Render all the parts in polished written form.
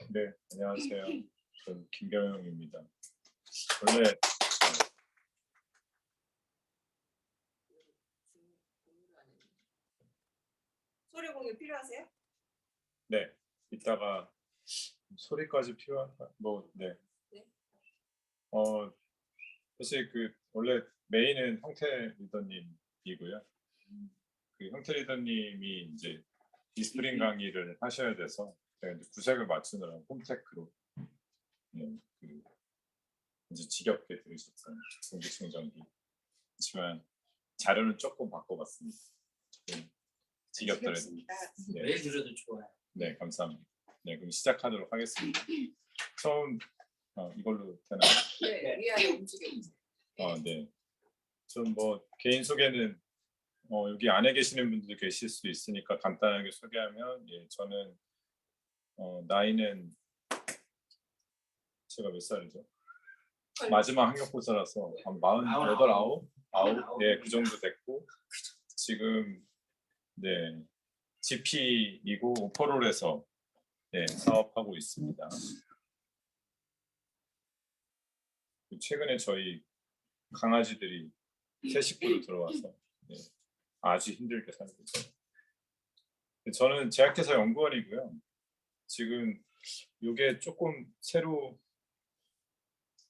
네, 안녕하세요. 저는 김경영입니다. 원래 소리 공유 필요하세요? 네, 이따가 소리까지 필요한가? 뭐, 네. 네. 사실 원래 메인은 형태 리더님이고요. 그 형태 리더님이 이제 디스플린 강의를 하셔야 돼서 제가 이제 구색을 맞추느라 홈테크로 이제 지겹게 들으셨어요. 공기청정기. 하지만 자료는 조금 바꿔봤습니다. 지겹더라도. 네. 왜 들어도 좋아요. 네, 감사합니다. 네, 그럼 시작하도록 하겠습니다. 처음 이걸로 되나요? 네, 위아래 움직여주세요. 네. 좀 개인 소개는 여기 안에 계시는 분들도 계실 수도 있으니까 간단하게 소개하면, 예, 저는 나이는 제가 몇 살이죠? 마지막 학력고사라서 한 48, 9, 예, 그 정도 됐고 지금 네 GP이고 오퍼롤에서 네, 사업하고 있습니다. 최근에 저희 강아지들이 새 식구로 들어와서 네, 아주 힘들게 살고 있어요. 저는 제약회사 연구원이고요. 지금 이게 조금 새로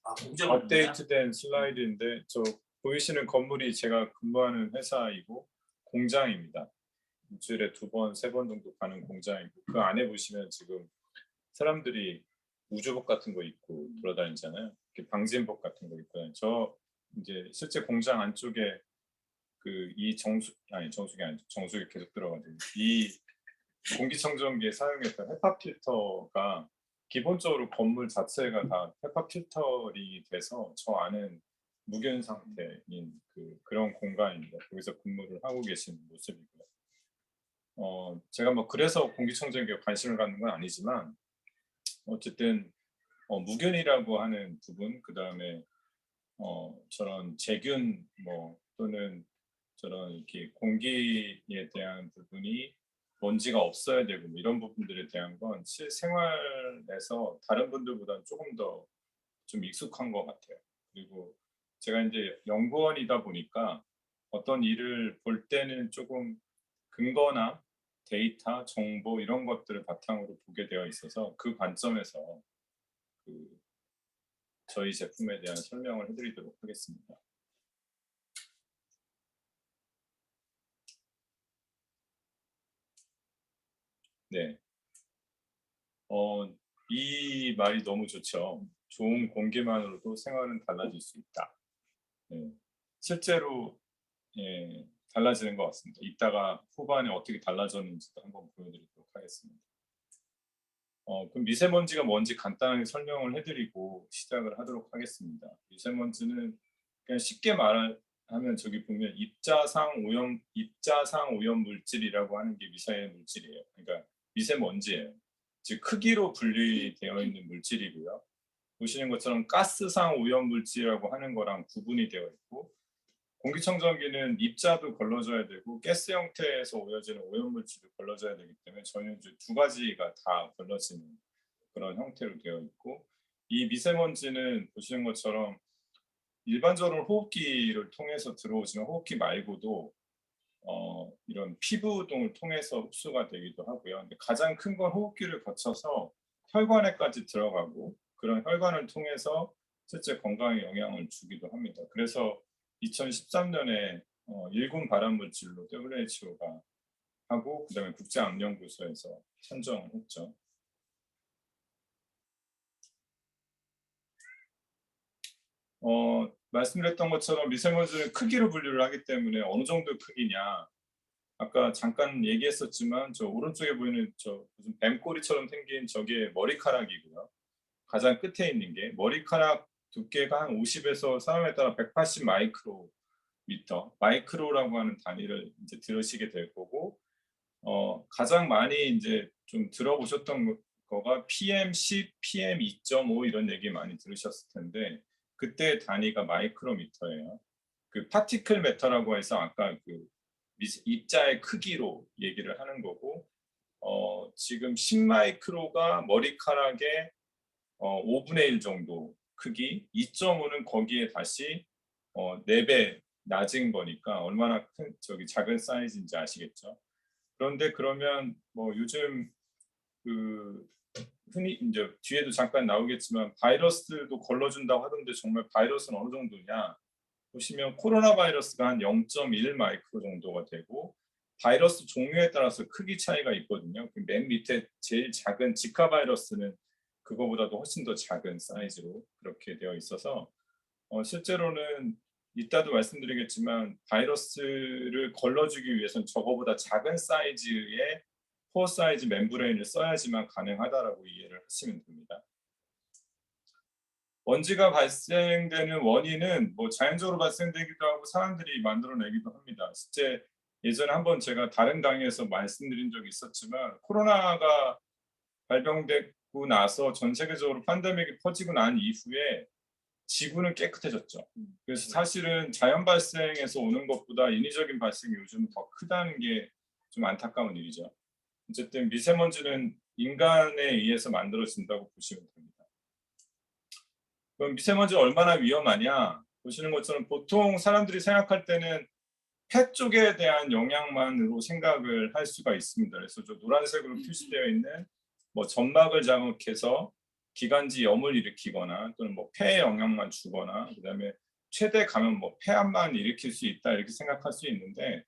업데이트된 슬라이드인데, 저 보이시는 건물이 제가 근무하는 회사이고 공장입니다. 일주일에 2번, 3번 정도 가는 공장이고, 그 안에 보시면 지금 사람들이 우주복 같은 거 입고 돌아다니잖아요. 방진복 같은 거 입고. 저 이제 실제 공장 안쪽에 정수기 아니죠. 정수기 계속 들어가죠. 이 공기청정기에 사용했던 헤파 필터가 기본적으로 건물 자체가 다 헤파 필터링이 돼서 저 안은 무균 상태인 그런 공간입니다. 거기서 근무를 하고 계신 모습이고요. 제가 그래서 공기청정기에 관심을 갖는 건 아니지만 어쨌든 무균이라고 하는 부분, 그 다음에 저런 세균 또는 저런 이렇게 공기에 대한 부분이 먼지가 없어야 되고 이런 부분들에 대한 건 실생활에서 다른 분들보다는 조금 더 좀 익숙한 것 같아요. 그리고 제가 이제 연구원이다 보니까 어떤 일을 볼 때는 조금 근거나 데이터, 정보 이런 것들을 바탕으로 보게 되어 있어서 그 관점에서 저희 제품에 대한 설명을 해드리도록 하겠습니다. 네. 이 말이 너무 좋죠. 좋은 공기만으로도 생활은 달라질 수 있다. 네. 실제로 예, 달라지는 것 같습니다. 이따가 후반에 어떻게 달라졌는지도 한번 보여드리도록 하겠습니다. 그럼 미세먼지가 뭔지 간단하게 설명을 해드리고 시작을 하도록 하겠습니다. 미세먼지는 그냥 쉽게 말하면 저기 보면 입자상 오염 물질이라고 하는 게 미세 물질이에요. 그러니까 미세먼지예요. 즉 크기로 분리되어 있는 물질이고요. 보시는 것처럼 가스상 오염 물질이라고 하는 거랑 구분이 되어 있고, 공기청정기는 입자도 걸러져야 되고 가스 형태에서 오여지는 오염물질도 걸러져야 되기 때문에 저희는 이제 두 가지가 다 걸러지는 그런 형태로 되어 있고, 이 미세먼지는 보시는 것처럼 일반적으로 호흡기를 통해서 들어오지만 호흡기 말고도 이런 피부 등을 통해서 흡수가 되기도 하고요. 근데 가장 큰 건 호흡기를 거쳐서 혈관에까지 들어가고 그런 혈관을 통해서 실제 건강에 영향을 주기도 합니다. 그래서 2013년에 일군 발암물질로 WHO가 하고 그다음에 국제암연구소에서 선정을 했죠. 말씀드렸던 것처럼 미세먼지는 크기로 분류를 하기 때문에 어느 정도 크기냐, 아까 잠깐 얘기했었지만 저 오른쪽에 보이는 저 무슨 뱀꼬리처럼 생긴 저게 머리카락이고요. 가장 끝에 있는 게 머리카락 두께가 한 50에서 사람에 따라 180 마이크로미터, 마이크로라고 하는 단위를 이제 들으시게 될 거고, 가장 많이 이제 좀 들어보셨던 거가 PM10, PM2.5 이런 얘기 많이 들으셨을 텐데 그때 단위가 마이크로미터예요. 그 파티클 매터라고 해서 아까 입자의 크기로 얘기를 하는 거고, 지금 10마이크로가 머리카락의 5분의 1 정도 크기, 2.5는 거기에 다시 4배 낮은 거니까 얼마나 작은 사이즈인지 아시겠죠? 그런데 그러면 뭐 요즘 그 흔히 이제 뒤에도 잠깐 나오겠지만 바이러스도 걸러준다고 하던데 정말 바이러스는 어느 정도냐? 보시면 코로나 바이러스가 한 0.1 마이크로 정도가 되고 바이러스 종류에 따라서 크기 차이가 있거든요. 그 맨 밑에 제일 작은 지카 바이러스는 그거보다도 훨씬 더 작은 사이즈로 그렇게 되어 있어서 실제로는 이따도 말씀드리겠지만 바이러스를 걸러주기 위해서는 저거보다 작은 사이즈의 포어 사이즈 멤브레인을 써야지만 가능하다라고 이해를 하시면 됩니다. 먼지가 발생되는 원인은 뭐 자연적으로 발생되기도 하고 사람들이 만들어내기도 합니다. 실제 예전에 한번 제가 다른 강의에서 말씀드린 적이 있었지만 코로나가 발병되고 나서 전 세계적으로 팬데믹이 퍼지고 난 이후에 지구는 깨끗해졌죠. 그래서 사실은 자연 발생에서 오는 것보다 인위적인 발생이 요즘 더 크다는 게 좀 안타까운 일이죠. 어쨌든 미세먼지는 인간에 의해서 만들어진다고 보시면 됩니다. 그럼 미세먼지가 얼마나 위험하냐? 보시는 것처럼 보통 사람들이 생각할 때는 폐 쪽에 대한 영향만으로 생각을 할 수가 있습니다. 그래서 저 노란색으로 표시되어 있는 뭐 점막을 자극해서 기관지 염을 일으키거나 또는 뭐 폐에 영향만 주거나 그다음에 최대 가면 뭐 폐암만 일으킬 수 있다 이렇게 생각할 수 있는데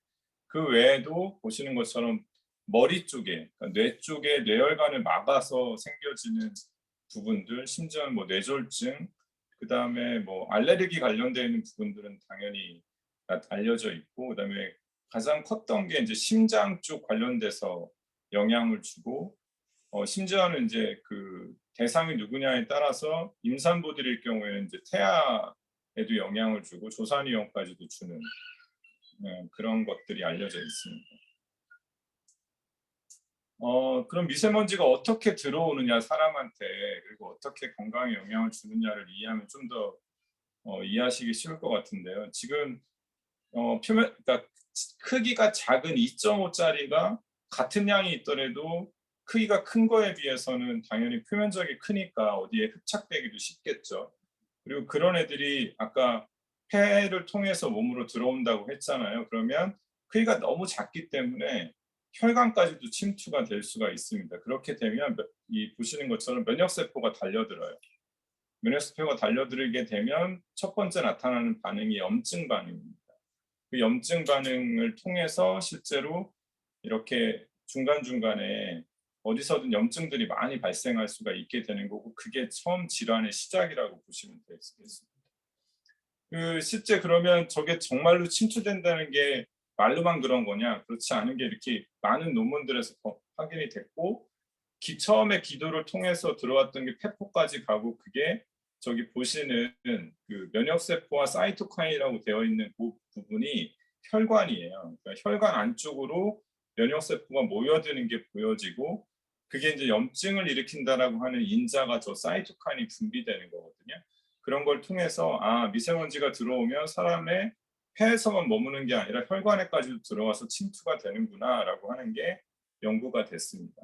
그 외에도 보시는 것처럼 머리 쪽에 그러니까 뇌 쪽에 뇌혈관을 막아서 생겨지는 부분들 심지어는 뭐 뇌졸중 그다음에 뭐 알레르기 관련되어 있는 부분들은 당연히 알려져 있고 그다음에 가장 컸던 게 이제 심장 쪽 관련돼서 영향을 주고 심지어는 이제 그 대상이 누구냐에 따라서 임산부들일 경우에는 이제 태아에도 영향을 주고 조산위험까지도 주는 그런 것들이 알려져 있습니다. 그럼 미세먼지가 어떻게 들어오느냐 사람한테 그리고 어떻게 건강에 영향을 주느냐를 이해하면 좀 더 이해하시기 쉬울 것 같은데요. 지금 표면 그러니까 크기가 작은 2.5짜리가 같은 양이 있더라도 크기가 큰 거에 비해서는 당연히 표면적이 크니까 어디에 흡착되기도 쉽겠죠. 그리고 그런 애들이 아까 폐를 통해서 몸으로 들어온다고 했잖아요. 그러면 크기가 너무 작기 때문에 혈관까지도 침투가 될 수가 있습니다. 그렇게 되면 이 보시는 것처럼 면역세포가 달려들어요. 면역세포가 달려들게 되면 첫 번째 나타나는 반응이 염증 반응입니다. 그 염증 반응을 통해서 실제로 이렇게 중간중간에 어디서든 염증들이 많이 발생할 수가 있게 되는 거고 그게 처음 질환의 시작이라고 보시면 되겠습니다. 실제 그러면 저게 정말로 침투된다는 게 말로만 그런 거냐? 그렇지 않은 게 이렇게 많은 논문들에서 확인이 됐고 처음에 기도를 통해서 들어왔던 게 폐포까지 가고 그게 저기 보시는 그 면역세포와 사이토카인이라고 되어 있는 그 부분이 혈관이에요. 그러니까 혈관 안쪽으로 면역세포가 모여드는 게 보여지고 그게 이제 염증을 일으킨다라고 하는 인자가 저 사이토카인이 분비되는 거거든요. 그런 걸 통해서 미세먼지가 들어오면 사람의 폐에서만 머무는 게 아니라 혈관에까지도 들어와서 침투가 되는구나라고 하는 게 연구가 됐습니다.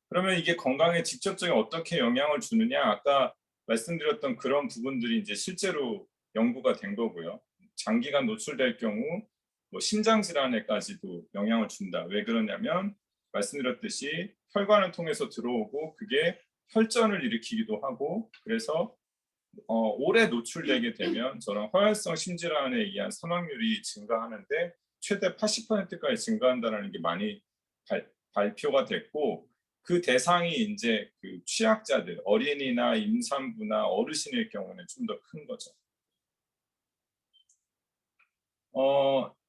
그러면 이게 건강에 직접적인 어떻게 영향을 주느냐? 아까 말씀드렸던 그런 부분들이 이제 실제로 연구가 된 거고요. 장기간 노출될 경우 뭐 심장 질환에까지도 영향을 준다. 왜 그러냐면 말씀드렸듯이 혈관을 통해서 들어오고 그게 혈전을 일으키기도 하고 그래서 오래 노출되게 되면 저런 허혈성 심질환에 의한 사망률이 증가하는데 최대 80%까지 증가한다는 게 많이 발표가 됐고 그 대상이 이제 그 취약자들, 어린이나 임산부나 어르신일 경우는 좀 더 큰 거죠.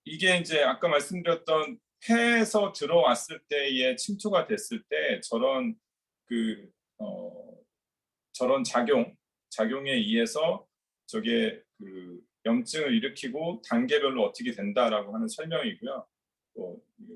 이게 이제 아까 말씀드렸던 폐에서 들어왔을 때에 침투가 됐을 때 저런 저런 작용에 의해서 저게 그 염증을 일으키고 단계별로 어떻게 된다라고 하는 설명이고요.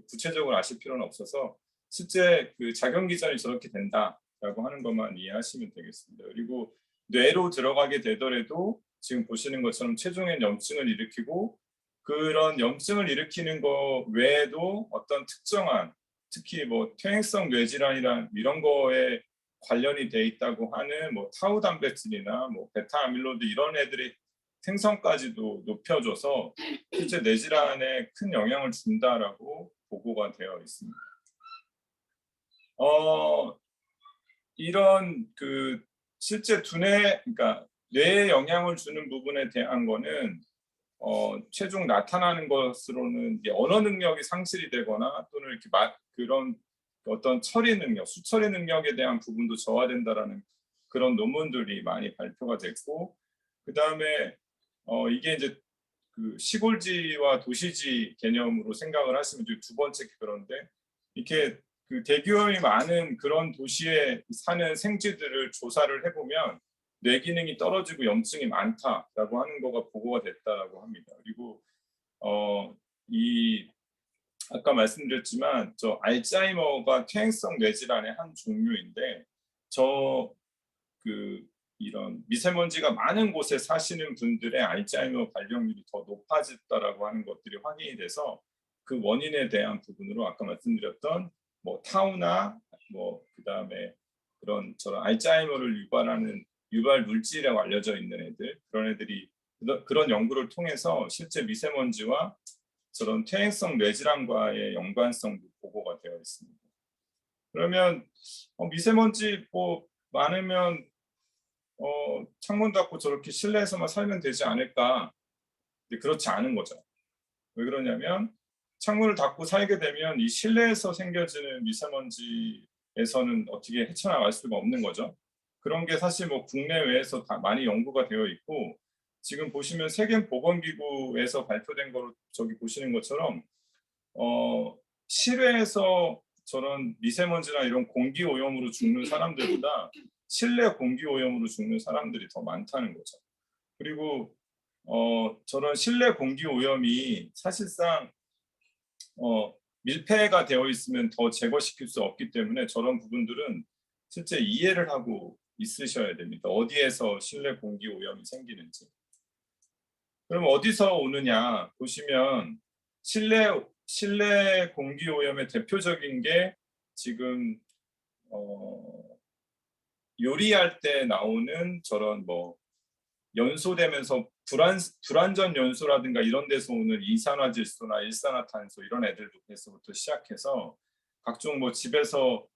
구체적으로 아실 필요는 없어서 실제 그 작용 기전이 저렇게 된다라고 하는 것만 이해하시면 되겠습니다. 그리고 뇌로 들어가게 되더라도 지금 보시는 것처럼 체중엔 염증을 일으키고 그런 염증을 일으키는 것 외에도 어떤 특정한 특히 뭐 퇴행성 뇌질환이란 이런 거에 관련이 돼 있다고 하는 뭐 타우 단백질이나 뭐 베타 아밀로이드 이런 애들의 생성까지도 높여줘서 실제 뇌질환에 큰 영향을 준다라고 보고가 되어 있습니다. 이런 그 실제 두뇌, 그러니까 뇌에 영향을 주는 부분에 대한 거는 최종 나타나는 것으로는 이제 언어 능력이 상실이 되거나 또는 이렇게 그런 어떤 처리 능력, 수처리 능력에 대한 부분도 저하된다라는 그런 논문들이 많이 발표가 됐고, 그 다음에 이게 이제 그 시골지와 도시지 개념으로 생각을 하시면 두 번째 그런데 이렇게 그 대기업이 많은 그런 도시에 사는 생쥐들을 조사를 해보면 뇌 기능이 떨어지고 염증이 많다라고 하는 거가 보고가 됐다라고 합니다. 그리고 이 아까 말씀드렸지만 저 알츠하이머가 퇴행성 뇌질환의 한 종류인데 이런 미세먼지가 많은 곳에 사시는 분들의 알츠하이머 발병률이 더 높아졌다라고 하는 것들이 확인이 돼서 그 원인에 대한 부분으로 아까 말씀드렸던 뭐 타우나 뭐 그다음에 그런 저런 알츠하이머를 유발하는 유발 물질이라고 알려져 있는 애들 그런 애들이 그런 연구를 통해서 실제 미세먼지와 저런 퇴행성 뇌질환과의 연관성도 보고가 되어 있습니다. 그러면 미세먼지 뭐 많으면 창문 닫고 저렇게 실내에서만 살면 되지 않을까? 근데 그렇지 않은 거죠. 왜 그러냐면 창문을 닫고 살게 되면 이 실내에서 생겨지는 미세먼지에서는 어떻게 헤쳐나갈 수가 없는 거죠. 그런 게 사실 뭐 국내외에서 다 많이 연구가 되어 있고 지금 보시면 세계보건기구에서 발표된 거로 저기 보시는 것처럼 실외에서 저런 미세먼지나 이런 공기 오염으로 죽는 사람들보다 실내 공기 오염으로 죽는 사람들이 더 많다는 거죠. 그리고 저런 실내 공기 오염이 사실상 밀폐가 되어 있으면 더 제거시킬 수 없기 때문에 저런 부분들은 실제 이해를 하고 있으셔야 됩니다. 어디에서 실내 공기 오염이 생기는지. 그럼 어디서 오느냐 보시면 실내 공기 오염의 대표적인 게 지금 요리할 때 나오는 저런 뭐 연소되면서 불완전 연소라든가 이런 데서 오는 이산화질소나 일산화탄소 이런 애들에서부터 시작해서 각종 뭐 집에서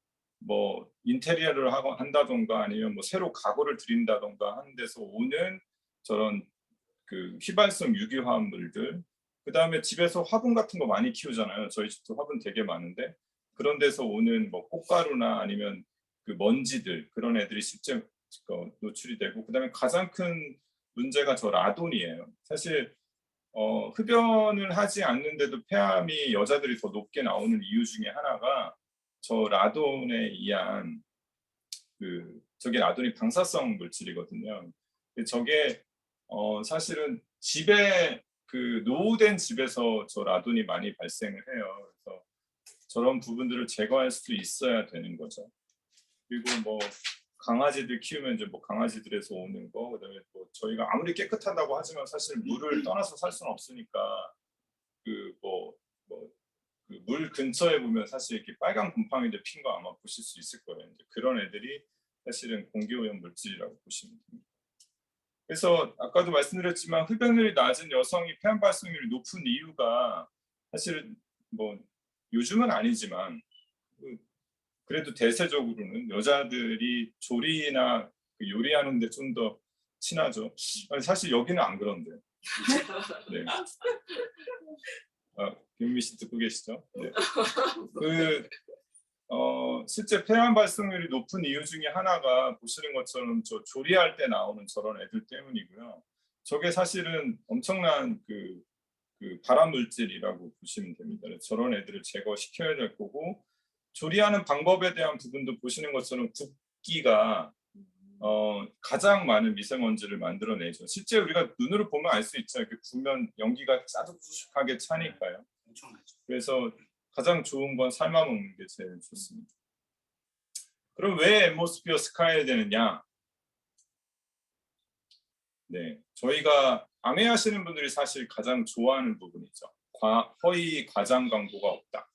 뭐 인테리어를 한다던가 아니면 뭐 새로 가구를 들인다던가 하는 데서 오는 저런 그 휘발성 유기화합물들 그 다음에 집에서 화분 같은 거 많이 키우잖아요. 저희 집도 화분 되게 많은데 그런 데서 오는 뭐 꽃가루나 아니면 그 먼지들 그런 애들이 실제 노출이 되고 그 다음에 가장 큰 문제가 저 라돈이에요. 사실 흡연을 하지 않는데도 폐암이 여자들이 더 높게 나오는 이유 중에 하나가 저 라돈에 의한 저게 라돈이 방사성 물질이거든요. 저게 사실은 집에 그 노후된 집에서 저 라돈이 많이 발생을 해요. 그래서 저런 부분들을 제거할 수 있어야 되는 거죠. 그리고 뭐 강아지들 키우면 이제 뭐 강아지들에서 오는 거, 그다음에 뭐 저희가 아무리 깨끗하다고 하지만 사실 물을 떠나서 살 수는 없으니까 그 물 근처에 보면 사실 이렇게 빨간 곰팡이들 핀 거 아마 보실 수 있을 거예요. 이제 그런 애들이 사실은 공기오염 물질이라고 보시면 됩니다. 그래서 아까도 말씀드렸지만 흡연율이 낮은 여성이 폐암 발생률이 높은 이유가 사실은 뭐 요즘은 아니지만 그래도 대세적으로는 여자들이 조리나 요리하는 데 좀 더 친하죠. 아니, 사실 여기는 안 그런데. 네. 김미 씨 듣고 계시죠? 네. 실제 폐암 발생률이 높은 이유 중에 하나가 보시는 것처럼 저 조리할 때 나오는 저런 애들 때문이고요. 저게 사실은 엄청난 그 발암 물질이라고 보시면 됩니다. 저런 애들을 제거시켜야 될 거고 조리하는 방법에 대한 부분도 보시는 것처럼 굽기가 가장 많은 미세먼지를 만들어내죠. 실제 우리가 눈으로 보면 알 수 있죠. 이렇게 구우면 연기가 짜득하게 차니까요. 그래서 가장 좋은 건 삶아 먹는 게 제일 좋습니다. 그럼 왜 앰모스피어 스카이에 되느냐? 네, 저희가 암해하시는 분들이 사실 가장 좋아하는 부분이죠. 허위 과장 광고가 없다.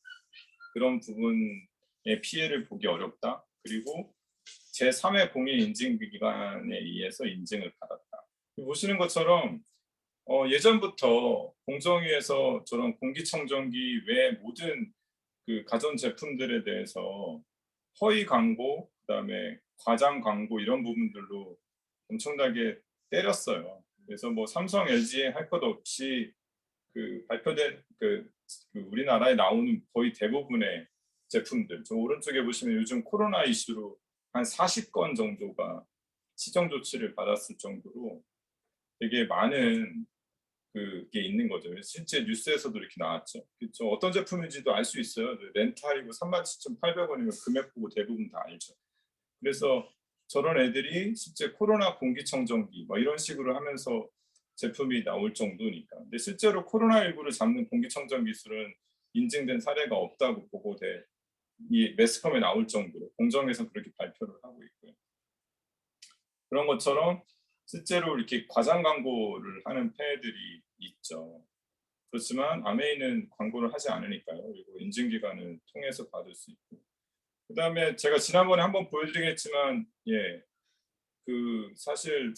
그런 부분의 피해를 보기 어렵다. 그리고 제3의 공인 인증기관에 의해서 인증을 받았다. 보시는 것처럼 예전부터 공정위에서 저런 공기청정기 외 모든 그 가전 제품들에 대해서 허위 광고, 그다음에 과장 광고 이런 부분들로 엄청나게 때렸어요. 그래서 뭐 삼성, LG에 할 것 없이 그 발표된 그 우리나라에 나오는 거의 대부분의 제품들, 저 오른쪽에 보시면 요즘 코로나 이슈로 한 40건 정도가 시정 조치를 받았을 정도로 되게 많은 그게 있는 거죠. 실제 뉴스에서도 이렇게 나왔죠. 그렇죠? 어떤 제품인지도 알 수 있어요. 렌탈이고 37,800원이면 금액 보고 대부분 다 알죠. 그래서 저런 애들이 실제 코로나 공기청정기 뭐 이런 식으로 하면서 제품이 나올 정도니까. 근데 실제로 코로나19를 잡는 공기청정 기술은 인증된 사례가 없다고 보고돼 이 매스컴에 나올 정도로 공정에서 그렇게 발표를 하고 있고요. 그런 것처럼 실제로 이렇게 과장 광고를 하는 폐해들이 있죠. 그렇지만 아메이는 광고를 하지 않으니까요. 그리고 인증기관을 통해서 받을 수 있고. 그다음에 제가 지난번에 한번 보여드리겠지만, 그 사실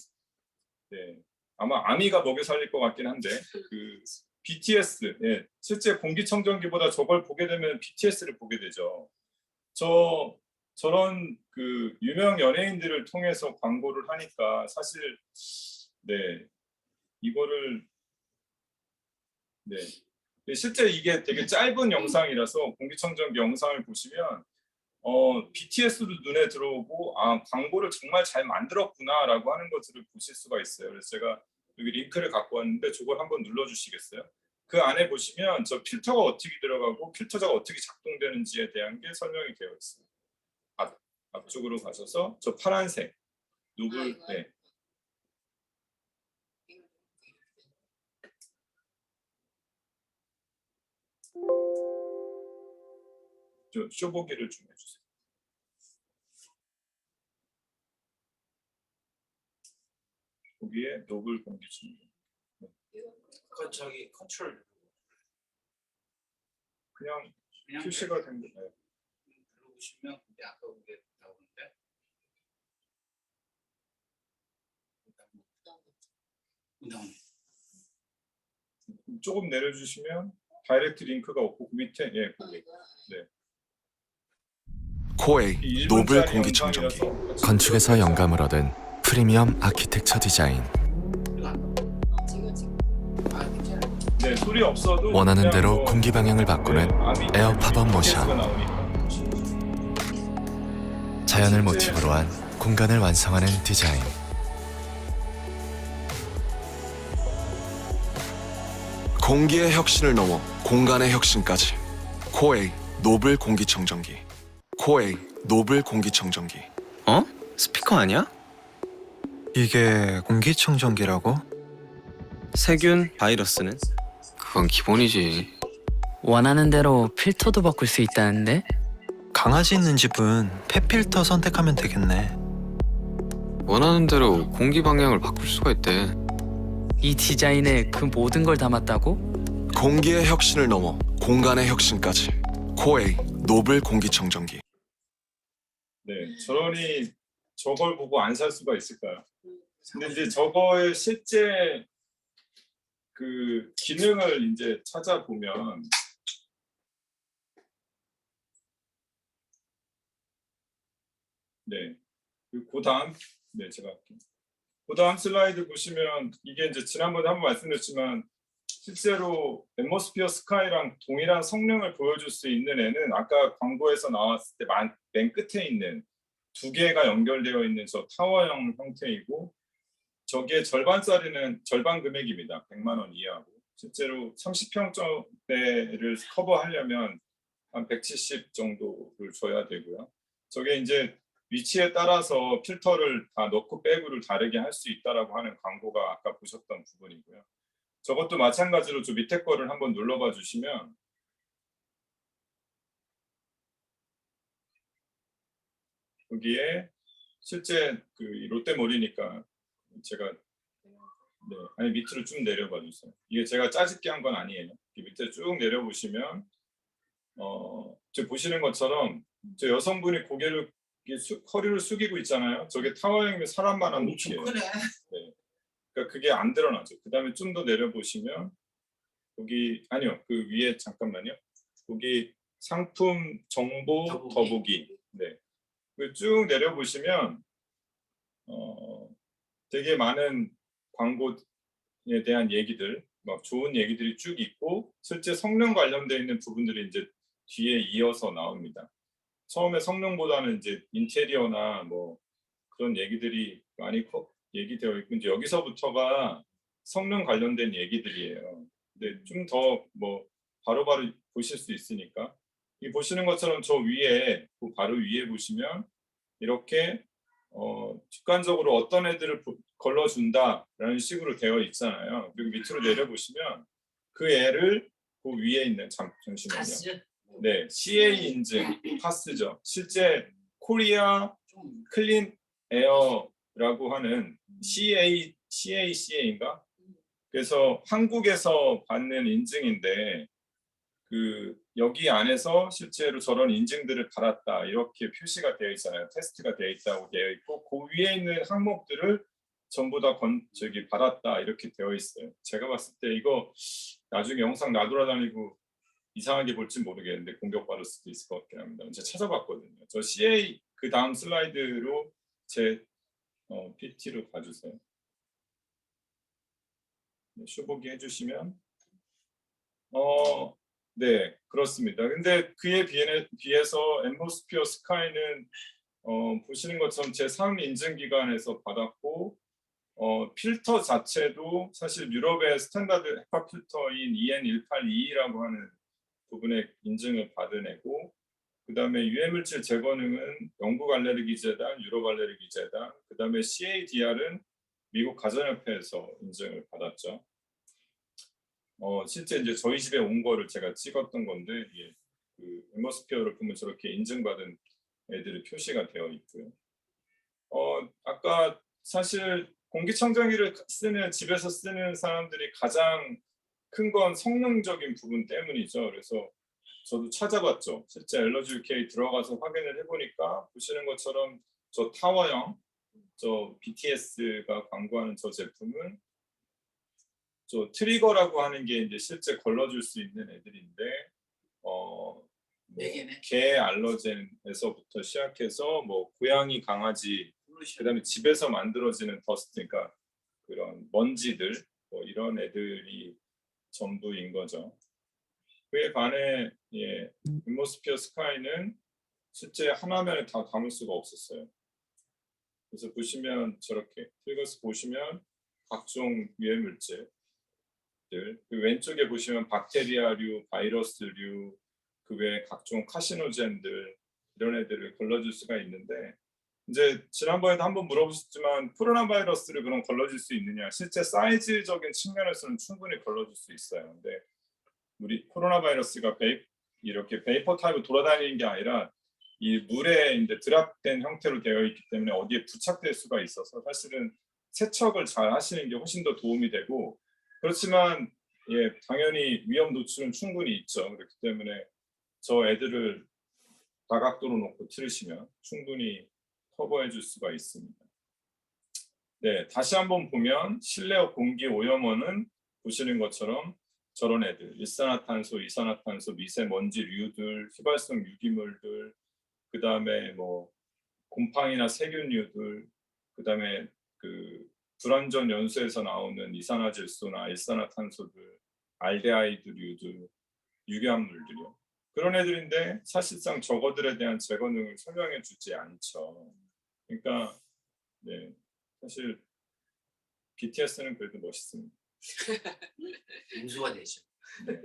아마 아미가 먹여 살릴 것 같긴 한데 그 BTS, 실제 공기청정기보다 저걸 보게 되면 BTS를 보게 되죠. 저런 그 유명 연예인들을 통해서 광고를 하니까 사실 이거를 실제 이게 되게 짧은 영상이라서 공기청정기 영상을 보시면 BTS도 눈에 들어오고 광고를 정말 잘 만들었구나라고 하는 것들을 보실 수가 있어요. 그래서 제가 여기 링크를 갖고 왔는데 저걸 한번 눌러주시겠어요? 그 안에 보시면 저 필터가 어떻게 들어가고 필터가 어떻게 작동되는지에 대한 게 설명이 되어 있어요. 앞쪽으로 가셔서 저 파란색 노블 저 쇼보기를 좀 해주세요. 거기에 노블 공기청정. 그건 저기 컨트롤 그냥 표시가 된 게. 눌러보시면 근데 아까 그게 나오는데 나오네. 조금 내려주시면 다이렉트 링크가 없고 그 밑에 거기. 코웨이 노블 공기청정기. 건축에서 영감을 얻은 프리미엄 아키텍처 디자인. 소리 없어도 원하는 대로 공기 방향을 바꾸는 에어 팝업 모션. 자연을 모티브로 한 공간을 완성하는 디자인. 공기의 혁신을 넘어 공간의 혁신까지. 코웨이 노블 공기청정기. 코웨이 노블 공기청정기. 어? 스피커 아니야? 이게 공기청정기라고? 세균, 바이러스는? 그건 기본이지. 원하는 대로 필터도 바꿀 수 있다는데? 강아지 있는 집은 펫필터 선택하면 되겠네. 원하는 대로 공기 방향을 바꿀 수가 있대. 이 디자인에 그 모든 걸 담았다고? 공기의 혁신을 넘어 공간의 혁신까지. 코웨이 노블 공기청정기. 저런이 저걸 보고 안 살 수가 있을까요? 근데 이제 저거의 실제 그 기능을 이제 찾아보면 그 다음 제가 할게요. 그 다음 슬라이드 보시면 이게 이제 지난번에 한번 말씀드렸지만 실제로 앰모스피어 스카이랑 동일한 성능을 보여줄 수 있는 애는 아까 광고에서 나왔을 때 맨 끝에 있는 두 개가 연결되어 있는 저 타워형 형태이고 저기에 절반짜리는 절반 금액입니다. 100만 원 이하고 실제로 30평대를 커버하려면 한 170 정도를 줘야 되고요. 저게 이제 위치에 따라서 필터를 다 넣고 빼고를 다르게 할 수 있다라고 하는 광고가 아까 보셨던 부분이고요. 저것도 마찬가지로 저 밑에 거를 한번 눌러봐 주시면 여기에 실제 그 롯데몰이니까 제가 아니 밑으로 쭉 내려봐 주세요. 이게 제가 짜집게 한 건 아니에요. 밑에 쭉 내려보시면 지금 보시는 것처럼 저 여성분이 고개를 허리를 숙이고 있잖아요. 저게 타워형이면 사람만한 엄청 높이에요. 크네. 그러니까 그게 안 드러나죠. 그 다음에 좀 더 내려보시면 거기 아니요 그 위에 잠깐만요. 거기 상품 정보 더보기. 더보기. 네. 그 쭉 내려보시면 되게 많은 광고에 대한 얘기들, 막 좋은 얘기들이 쭉 있고 실제 성능 관련돼 있는 부분들이 이제 뒤에 이어서 나옵니다. 처음에 성능보다는 이제 인테리어나 뭐 그런 얘기들이 많이 얘기되어 있고 이제 여기서부터가 성능 관련된 얘기들이에요. 근데 좀 더 뭐 바로바로 보실 수 있으니까 이 보시는 것처럼 저 위에 그 바로 위에 보시면 이렇게 직관적으로 어떤 애들을 걸러준다라는 식으로 되어 있잖아요. 그리고 밑으로 내려보시면 그 애를 그 위에 있는 잠시만요. 가스 네, CA 인증 파스죠. 실제 코리아 좀 클린 에어라고 하는 CACA인가? 그래서 한국에서 받는 인증인데 그 여기 안에서 실제로 저런 인증들을 받았다 이렇게 표시가 되어 있잖아요. 테스트가 되어 있다고 되어 있고 그 위에 있는 항목들을 전부 다 받았다 이렇게 되어 있어요. 제가 봤을 때 이거 나중에 영상 놔돌아다니고 이상하게 볼지 모르겠는데 공격받을 수도 있을 것 같긴 합니다. 제가 찾아봤거든요. 저 CA 그 다음 슬라이드로 제 PT로 봐주세요. 네, 쇼보기 해주시면 네 그렇습니다. 근데 그에 비해서 엠보스피어 스카이는 보시는 것처럼 제3 인증기관에서 받았고 필터 자체도 사실 유럽의 스탠다드 헤파 필터인 EN182라고 하는 부분에 인증을 받은 애고 그 다음에 유해물질 제거능은 영국 알레르기 재단, 유럽 알레르기 재단, 그 다음에 CADR은 미국 가전협회에서 인증을 받았죠. 실제 이제 저희 집에 온 거를 제가 찍었던 건데 예, 그 엠버스피어를 보면 저렇게 인증받은 애들이 표시가 되어 있고요. 아까 사실 공기청정기를 집에서 쓰는 사람들이 가장 큰 건 성능적인 부분 때문이죠. 그래서 저도 찾아봤죠. 실제 엘러지 UK 들어가서 확인을 해보니까 보시는 것처럼 저 타워형, 저 BTS가 광고하는 저 제품은 저 트리거라고 하는 게 이제 실제 걸러줄 수 있는 애들인데 네 개네. 개 알러젠에서부터 시작해서 뭐 고양이, 강아지, 그다음에 집에서 만들어지는 더스트, 그러니까 그런 먼지들 뭐 이런 애들이 전부인 거죠. 그에 반해 예, 앰모스피어 스카이는 실제 하나면에 다 담을 수가 없었어요. 그래서 보시면 저렇게 트리거스 보시면 각종 유해 물질들, 그 왼쪽에 보시면 박테리아류, 바이러스류, 그 외에 각종 카시노젠들 이런 애들을 걸러줄 수가 있는데 이제 지난번에도 한번 물어보셨지만 코로나 바이러스를 그럼 걸러줄 수 있느냐? 실제 사이즈적인 측면에서는 충분히 걸러줄 수 있어요. 근데 우리 코로나 바이러스가 이렇게 베이퍼 타입으로 돌아다니는 게 아니라 이 물에 이제 드랍된 형태로 되어 있기 때문에 어디에 부착될 수가 있어서 사실은 세척을 잘 하시는 게 훨씬 더 도움이 되고 그렇지만 예 당연히 위험 노출은 충분히 있죠. 그렇기 때문에 저 애들을 다각도로 놓고 틀으시면 충분히 커버해 줄 수가 있습니다. 네, 다시 한번 보면 실내 공기 오염원은 보시는 것처럼 저런 애들, 일산화탄소, 이산화탄소, 미세먼지류들, 휘발성 유기물들, 그 다음에 뭐 곰팡이나 세균류들, 그 다음에 그 불완전 연소에서 나오는 이산화질소나 일산화탄소들, 알데하이드류들, 유기화물들이요. 그런 애들인데 사실상 저거들에 대한 제거능을 설명해 주지 않죠. 그러니까 네, 사실 BTS는 그래도 멋있습니다. 인수가 되죠. 네.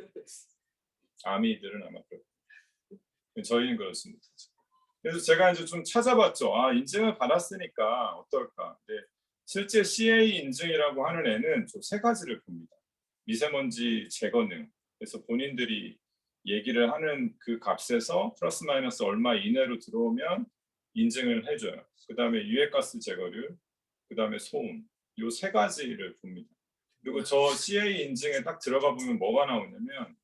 아미들은 아마 그렇고 저희는 그렇지 못하죠. 그래서 제가 이제 좀 찾아봤죠. 아 인증을 받았으니까 어떨까. 네. 실제 CA 인증이라고 하는 애는 좀 세 가지를 봅니다. 미세먼지 제거능. 그래서 본인들이 얘기를 하는 그 값에서 플러스 마이너스 얼마 이내로 들어오면 인증을 해줘요. 그 다음에 유해가스 제거류, 그 다음에 소음. 요 세 가지를 봅니다. 그리고 저 CA 인증에 딱 들어가 보면 뭐가 나오냐면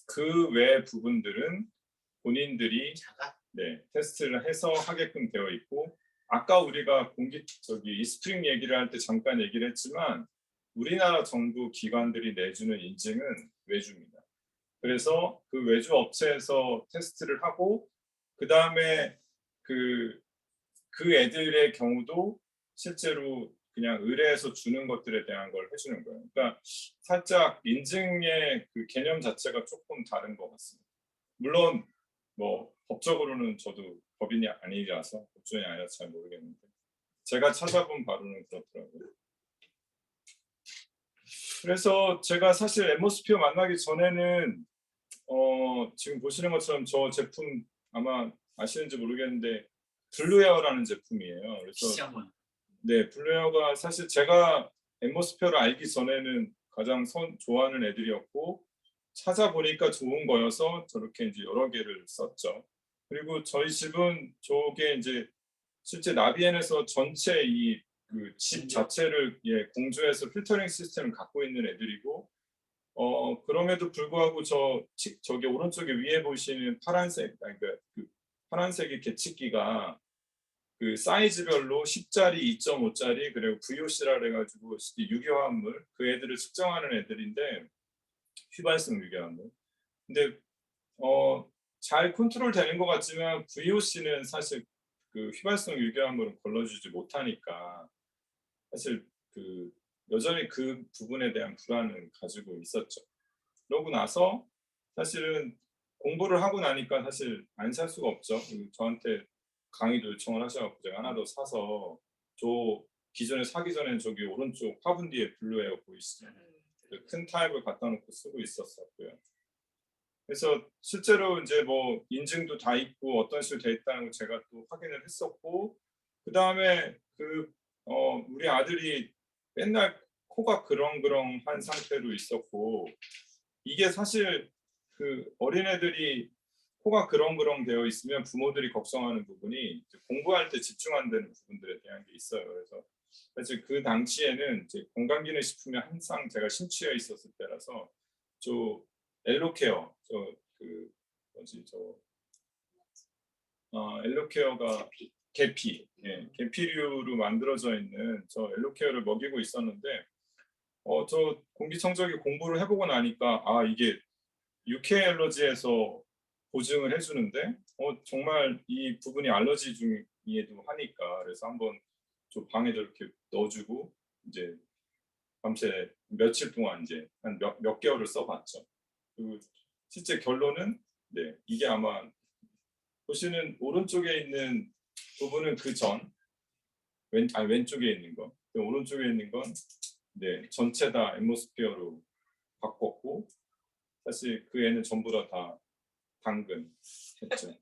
그 외 부분들은 본인들이 자가 테스트를 해서 하게끔 되어 있고, 아까 우리가 이 스프링 얘기를 할 때 잠깐 얘기를 했지만 우리나라 정부 기관들이 내주는 인증은 외주입니다. 그래서 그 외주 업체에서 테스트를 하고 그 다음에 그 애들의 경우도 실제로 그냥 의뢰해서 주는 것들에 대한 걸 해주는 거예요. 그러니까 살짝 인증의 그 개념 자체가 조금 다른 것 같습니다. 물론 뭐 법적으로는 저도 법인이 아니라서 법조인이 아니라서 잘 모르겠는데 제가 찾아본 바로는 그렇더라고요. 그래서 제가 사실 앰모스피어 만나기 전에는 지금 보시는 것처럼 저 제품 아마 아시는지 모르겠는데 블루에어라는 제품이에요. 그래서 시장은 블루에어가 사실 제가 앰모스피어를 알기 전에는 가장 좋아하는 애들이었고 찾아보니까 좋은 거여서 저렇게 이제 여러 개를 썼죠. 그리고 저희 집은 저게 이제 실제 나비엔에서 전체 이 그 집 자체를 공조해서 필터링 시스템을 갖고 있는 애들이고 그럼에도 불구하고 저기 오른쪽에 위에 보시는 파란색 그러니까 그 파란색의 계측기가 그 사이즈별로 10짜리, 2.5짜리 그리고 VOC라 그래가지고 유기화합물 그 애들을 측정하는 애들인데 휘발성 유기화합물. 근데 잘 컨트롤 되는 것 같지만 VOC는 사실 그 휘발성 유기화합물은 걸러주지 못하니까 사실 그 여전히 그 부분에 대한 불안을 가지고 있었죠. 그러고 나서 사실은 공부를 하고 나니까 사실 안 살 수가 없죠. 저한테 강의도 요청을 하셔서 제가 하나 더 사서 기존에 사기 전에는 저기 오른쪽 화분 뒤에 블루에어 보이시죠? 큰 타입을 갖다 놓고 쓰고 있었고요. 그래서 실제로 이제 뭐 인증도 다 있고 어떤 식으로 돼 있다는 걸 제가 또 확인을 했었고 그 다음에 우리 아들이 맨날 코가 그렁그렁한 상태로 있었고 이게 사실 그 어린애들이 코가 그렁그렁 되어 있으면 부모들이 걱정하는 부분이 공부할 때 집중 안 되는 부분들에 대한 게 있어요. 그래서 사실 그 당시에는 이제 건강기능식품에 항상 제가 심취해 있었을 때라서 엘로케어 엘로케어가 계피류로 만들어져 있는 저 엘로케어를 먹이고 있었는데 저 공기청정기 공부를 해보고 나니까 이게 UK 알러지에서 보증을 해주는데 정말 이 부분이 알러지 중에도 하니까 그래서 한번 저 방에도 이렇게 넣어주고 이제 밤새 며칠 동안 이제 한 몇 개월을 써봤죠. 그리고 실제 결론은 이게 아마 보시는 오른쪽에 있는 부분은 왼쪽에 있는 거 오른쪽에 있는 건 전체 다 앰모스피어로 바꿨고 사실 그 애는 전부 다 당근 했죠.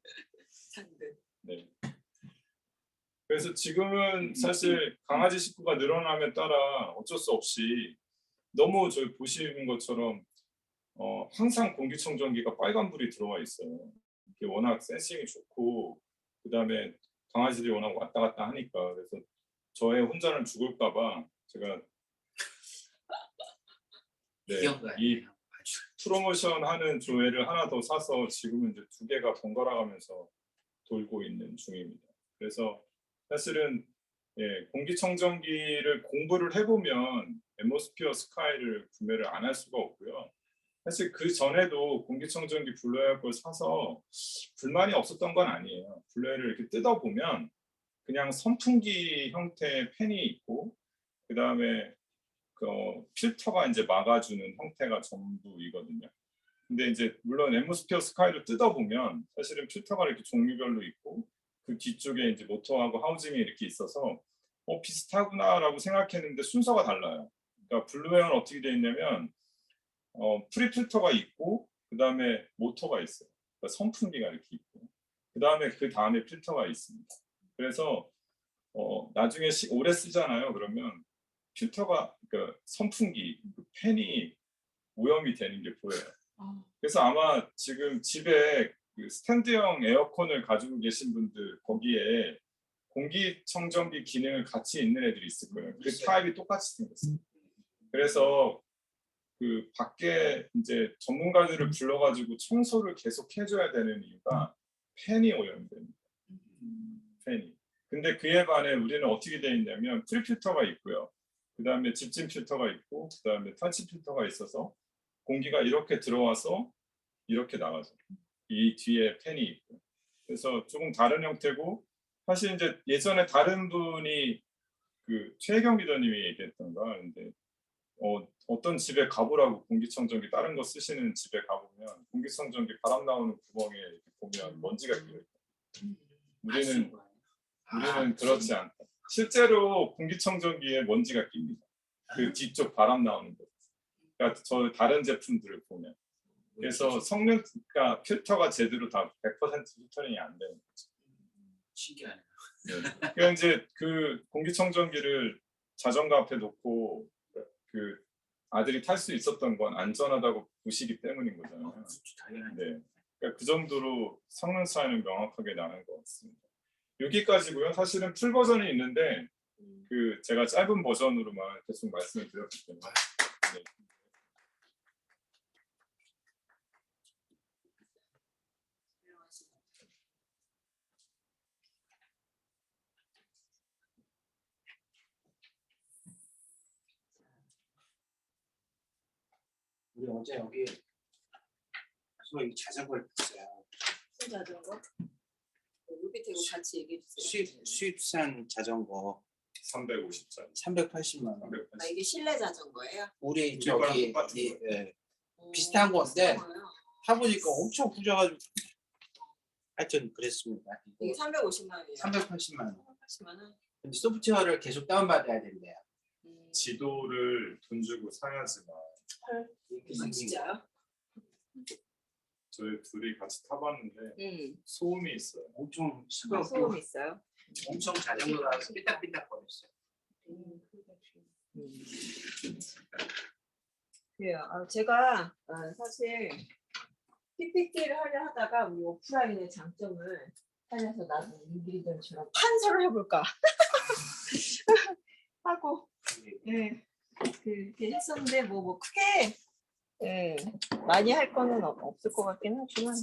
상대. 그래서 지금은 사실 강아지 식구가 늘어남에 따라 어쩔 수 없이 너무 저희 보시는 것처럼 항상 공기청정기가 빨간불이 들어와 있어요. 이게 워낙 센싱이 좋고 그 다음에 강아지들이 워낙 왔다 갔다 하니까 그래서 저의 혼자는 죽을까봐 제가 이 프로모션 하는 조회를 하나 더 사서 지금은 이제 2개가 번갈아 가면서 돌고 있는 중입니다. 그래서 사실은 공기청정기를 공부를 해보면 앰모스피어 스카이를 구매를 안 할 수가 없고요. 사실 그 전에도 공기청정기 블루에어 걸 사서 불만이 없었던 건 아니에요. 블루에어를 이렇게 뜯어보면 그냥 선풍기 형태의 팬이 있고 그 다음에 필터가 이제 막아주는 형태가 전부이거든요. 근데 이제 물론 앰모스피어 스카이를 뜯어보면 사실은 필터가 이렇게 종류별로 있고 그 뒤쪽에 이제 모터하고 하우징이 이렇게 있어서 비슷하구나라고 생각했는데 순서가 달라요. 그러니까 블루에어는 어떻게 되어 있냐면 프리필터가 있고 그 다음에 모터가 있어요. 그러니까 선풍기가 이렇게 있고 그 다음에 필터가 있습니다. 그래서 나중에 오래 쓰잖아요. 그러면 필터가 그러니까 선풍기 그 팬이 오염이 되는 게 보여요. 그래서 아마 지금 집에 그 스탠드형 에어컨을 가지고 계신 분들 거기에 공기청정기 기능을 같이 있는 애들이 있을 거예요. 그 타입이 똑같이 생겼어요. 그래서 그 밖에 이제 전문가들을 불러가지고 청소를 계속 해줘야 되는 이유가 팬이 오염됩니다. 팬이. 근데 그에 반해 우리는 어떻게 돼 있냐면 프리필터가 있고요. 그 다음에 집진 필터가 있고, 그 다음에 탈취 필터가 있어서 공기가 이렇게 들어와서 이렇게 나가죠. 이 뒤에 팬이 있고. 그래서 조금 다른 형태고, 사실 이제 예전에 다른 분이 그 최혜경 기자님이 얘기했던가, 근데 어떤 집에 가보라고 공기청정기 다른 거 쓰시는 집에 가보면 공기청정기 바람 나오는 구멍에 이렇게 보면 먼지가 끼어 있다. 우리는 그렇지 않다. 실제로 공기청정기에 먼지가 낍니다. 그 뒤쪽 바람 나오는 거. 그러니까 저 다른 제품들을 보면. 그래서 그러니까 필터가 제대로 다 100% 필터링이 안 되는 거죠. 신기하네. 네. 그러니까 이제 그 공기청정기를 자전거 앞에 놓고 그 아들이 탈 수 있었던 건 안전하다고 보시기 때문인 거잖아요. 네. 그러니까 그 정도로 성능 차이는 명확하게 나는 것 같습니다. 여기까지고요. 사실은 풀 버전이 있는데 그 제가 짧은 버전으로만 계속 말씀을 드렸기 때문에. 네. 우리 어제 여기 이 자전거를 봤어요. 무슨 자전거? 여기 대고 같이 얘기해 주세요. 수입산 자전거 350짜리. 380만 원. 아, 이게 실내 자전거예요? 우리 우리랑 저기 똑같은 비슷한 건데 비슷한 거예요? 타보니까 엄청 후져가지고 하여튼 그랬습니다. 이게 350만 원이에요. 380만 원. 380만 원? 근데 소프트웨어를 계속 다운받아야 된대요. 지도를 돈 주고 사야지만 헐. 이렇게 아, 생긴 거. 진짜요? 저희 둘이 같이 타봤는데 소음이 있어요. 엄청 시끄럽고 소음 있어요? 엄청 자전거가 삐딱삐딱 거렸어요. 그래요. 제가 사실 PPT를 하려 하다가 우리 오프라인의 장점을 살려서 나도 윤기리전처럼 판서를 해볼까 하고 그렇게 했었는데 뭐 크게 많이 할 거는 없을 것 같긴 하지만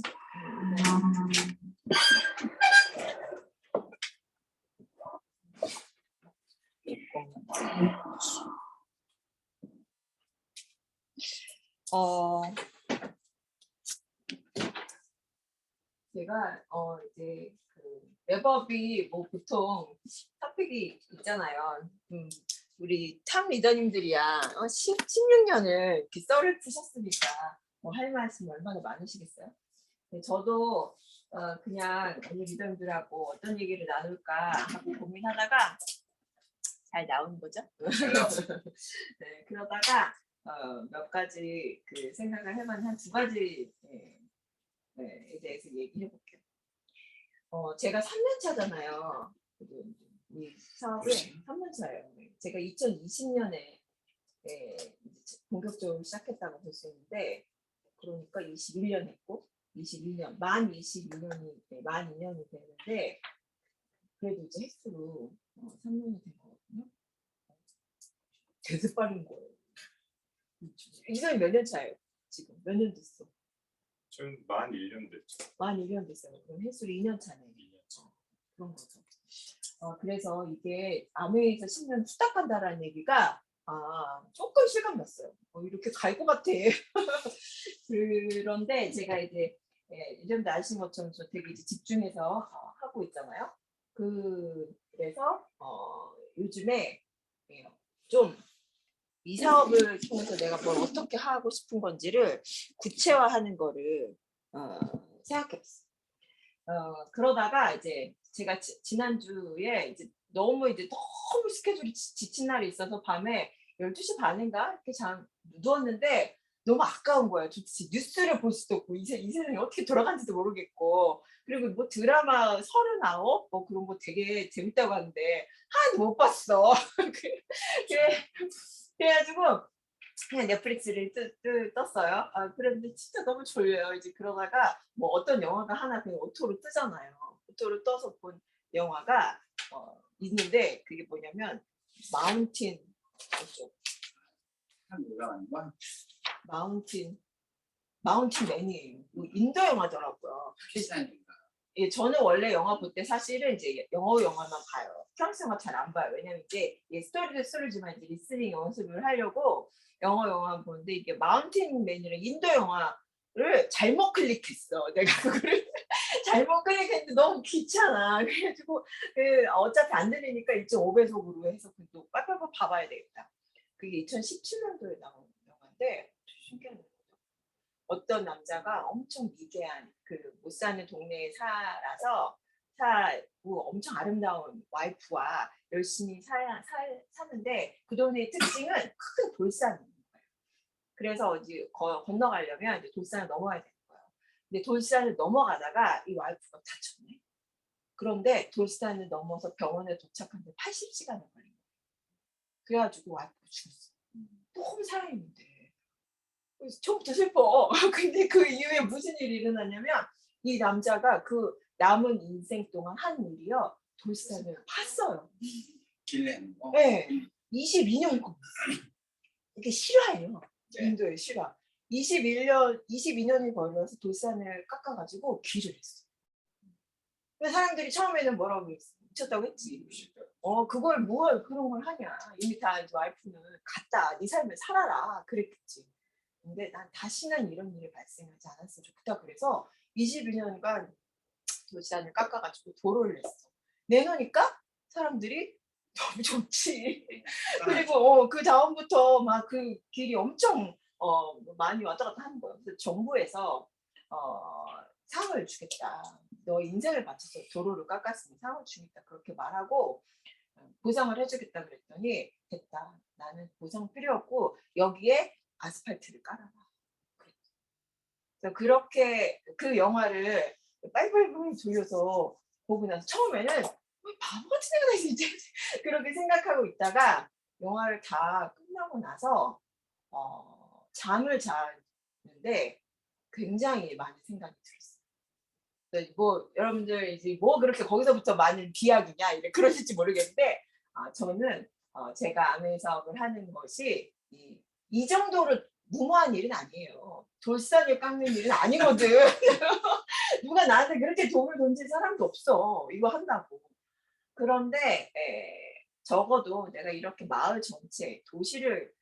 제가 이제 그 웹업이 뭐 보통 토픽이 있잖아요. 우리 참 리더님들이야 16년을 이렇게 썰을 푸셨으니까 뭐 할 말씀 얼마나 많으시겠어요? 네, 저도 그냥 우리 리더님들하고 어떤 얘기를 나눌까 하고 고민하다가 잘 나오는 거죠? 네, 그러다가 몇 가지 그 생각을 할 만한 한 두 가지에 대해서 얘기해 볼게요. 제가 3년 차잖아요. 이 사업에 3년 차예요. 제가 2020년에 본격적으로 시작했다고 볼 수 있는데, 그러니까 21년 했고, 21년, 만 22년이, 만 2년이 되는데, 그래도 이제 횟수로 3년이 된 거거든요. 되게 빠른 거예요. 이 사람이 몇 년 차예요? 지금 몇 년 됐어? 좀 만 1년 됐죠. 만 1년 됐어요. 그럼 횟수로 2년 차네. 2년 차. 그런 거죠. 그래서 이게 아메에서 10년 후딱 간다라는 얘기가 조금 실감났어요. 이렇게 갈 것 같아. 그런데 제가 이제 이름도 아시는 것처럼 저 되게 이제 집중해서 하고 있잖아요. 그래서 요즘에 좀 이 사업을 통해서 내가 뭘 어떻게 하고 싶은 건지를 구체화하는 거를 생각해봤어요. 그러다가 이제 제가 지난주에 이제 너무 스케줄이 지친 날이 있어서 밤에 12시 반인가 이렇게 누웠는데 너무 아까운 거예요. 도대체 뉴스를 볼 수도 없고 이 세상이 어떻게 돌아가는지도 모르겠고, 그리고 뭐 드라마 39? 뭐 그런 거 되게 재밌다고 하는데 하나도 못 봤어. 그래가지고 그냥 넷플릭스를 떴어요. 그런데 진짜 너무 졸려요. 이제 그러다가 뭐 어떤 영화가 하나 그냥 오토로 뜨잖아요. 오토로 떠서 본 영화가 있는데 그게 뭐냐면 마운틴 산 올라가는 건 마운틴 맨이에요. 이거 인도 영화더라고요. 예, 저는 원래 영화 볼 때 사실은 이제 영어 영화만 봐요. 프랑스 영화 잘 안 봐요. 왜냐면 이제 스토리도 스토리지만 이제 리스닝 연습을 하려고 영어 영화만 보는데 이게 마운틴 맨이랑 인도 영화를 잘못 클릭했어. 내가 그거를 잘못 클릭했는데 너무 귀찮아. 그래가지고 어차피 안 들리니까 1.5배속으로 해서 또 빨빨빨 봐봐야 되겠다. 그게 2017년도에 나온 영화인데 신기한 거죠. 어떤 남자가 엄청 미개한 못 사는 동네에 살아서 엄청 아름다운 와이프와 열심히 사는데 그 동네의 특징은 큰 돌산이 있는 거예요. 그래서 이제 건너가려면 이제 돌산을 넘어야 되는 거예요. 근데 돌산을 넘어가다가 이 와이프가 다쳤네. 그런데 돌산을 넘어서 병원에 도착하는데 80시간이 걸린 거예요. 그래가지고 와이프가 죽었어. 너무 사랑했는데. 그래서 처음부터 슬퍼. 근데 그 이후에 무슨 일이 일어났냐면 이 남자가 그 남은 인생 동안 한 일이요. 돌산을 팠어요. 길레는 거. 네. 22년 동안. 이게 실화예요. 네. 인도의 실화. 22년이 걸려서 돌산을 깎아가지고 길을 했어. 근데 사람들이 처음에는 뭐라고 했어? 미쳤다고 했지. 그걸 그런 걸 하냐. 이미 다 이제 와이프는 갔다. 네 삶을 살아라. 그랬겠지. 근데 난 다시는 이런 일이 발생하지 않았으면 좋겠다. 그래서 22년간 돌산을 깎아가지고 도로를 냈어. 내놓으니까 사람들이 너무 좋지. 그리고 그 다음부터 막 그 길이 엄청 많이 왔다 갔다 하는 거예요. 그래서 정부에서 상을 주겠다. 너 인생을 바쳐서 도로를 깎았으니 상을 주겠다. 그렇게 말하고 보상을 해주겠다 그랬더니 됐다. 나는 보상 필요 없고 여기에 아스팔트를 깔아라. 그래서 그렇게 그 영화를 빨리빨리 돌려서 보고 나서 처음에는 바보같이 내가 진짜 그렇게 생각하고 있다가 영화를 다 끝나고 나서 잠을 잤는데 굉장히 많은 생각이 들었어요. 뭐 여러분들 이제 뭐 그렇게 거기서부터 많은 비약이냐 이래 그러실지 모르겠는데 저는 제가 암행 사업을 하는 것이 이 정도로 무모한 일은 아니에요. 돌산을 깎는 일은 아니거든. 누가 나한테 그렇게 돈을 던질 사람도 없어. 이거 한다고. 그런데 적어도 내가 이렇게 마을 전체, 도시를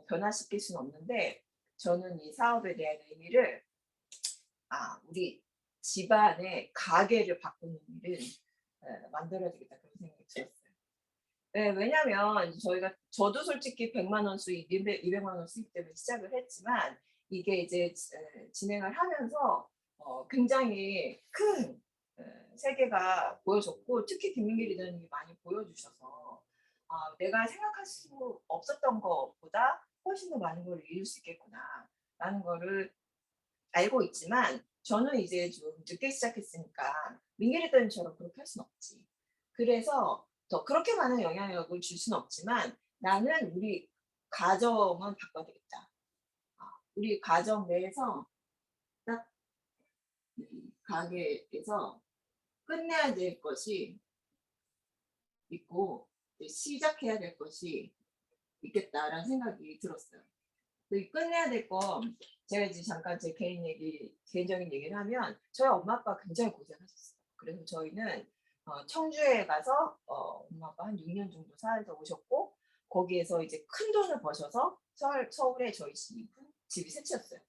변화시킬 수는 없는데 저는 이 사업에 대한 의미를 우리 집안의 가게를 바꾸는 일을 만들어야 되겠다 그런 생각이 들었어요. 네, 왜냐면 저도 솔직히 100만 원 수익, 200만 원 수익 때문에 시작을 했지만 이게 이제 진행을 하면서 굉장히 큰 세계가 보여줬고 특히 김민길 리더님이 많이 보여주셔서 내가 생각할 수 없었던 것보다 훨씬 더 많은 걸 이룰 수 있겠구나 라는 거를 알고 있지만 저는 이제 좀 늦게 시작했으니까 민길 리더님처럼 그렇게 할 수는 없지. 그래서 더 그렇게 많은 영향력을 줄 수는 없지만 나는 우리 가정은 바꿔야 되겠다. 우리 가정 내에서 딱 가게에서 끝내야 될 것이 있고 시작해야 될 것이 있겠다라는 생각이 들었어요. 끝내야 될 거 제가 이제 잠깐 제 개인적인 얘기를 하면 저희 엄마 아빠 굉장히 고생하셨어요. 그래서 저희는 청주에 가서 엄마 아빠 한 6년 정도 살다 오셨고 거기에서 이제 큰 돈을 버셔서 서울에 저희 집이 세 채였어요.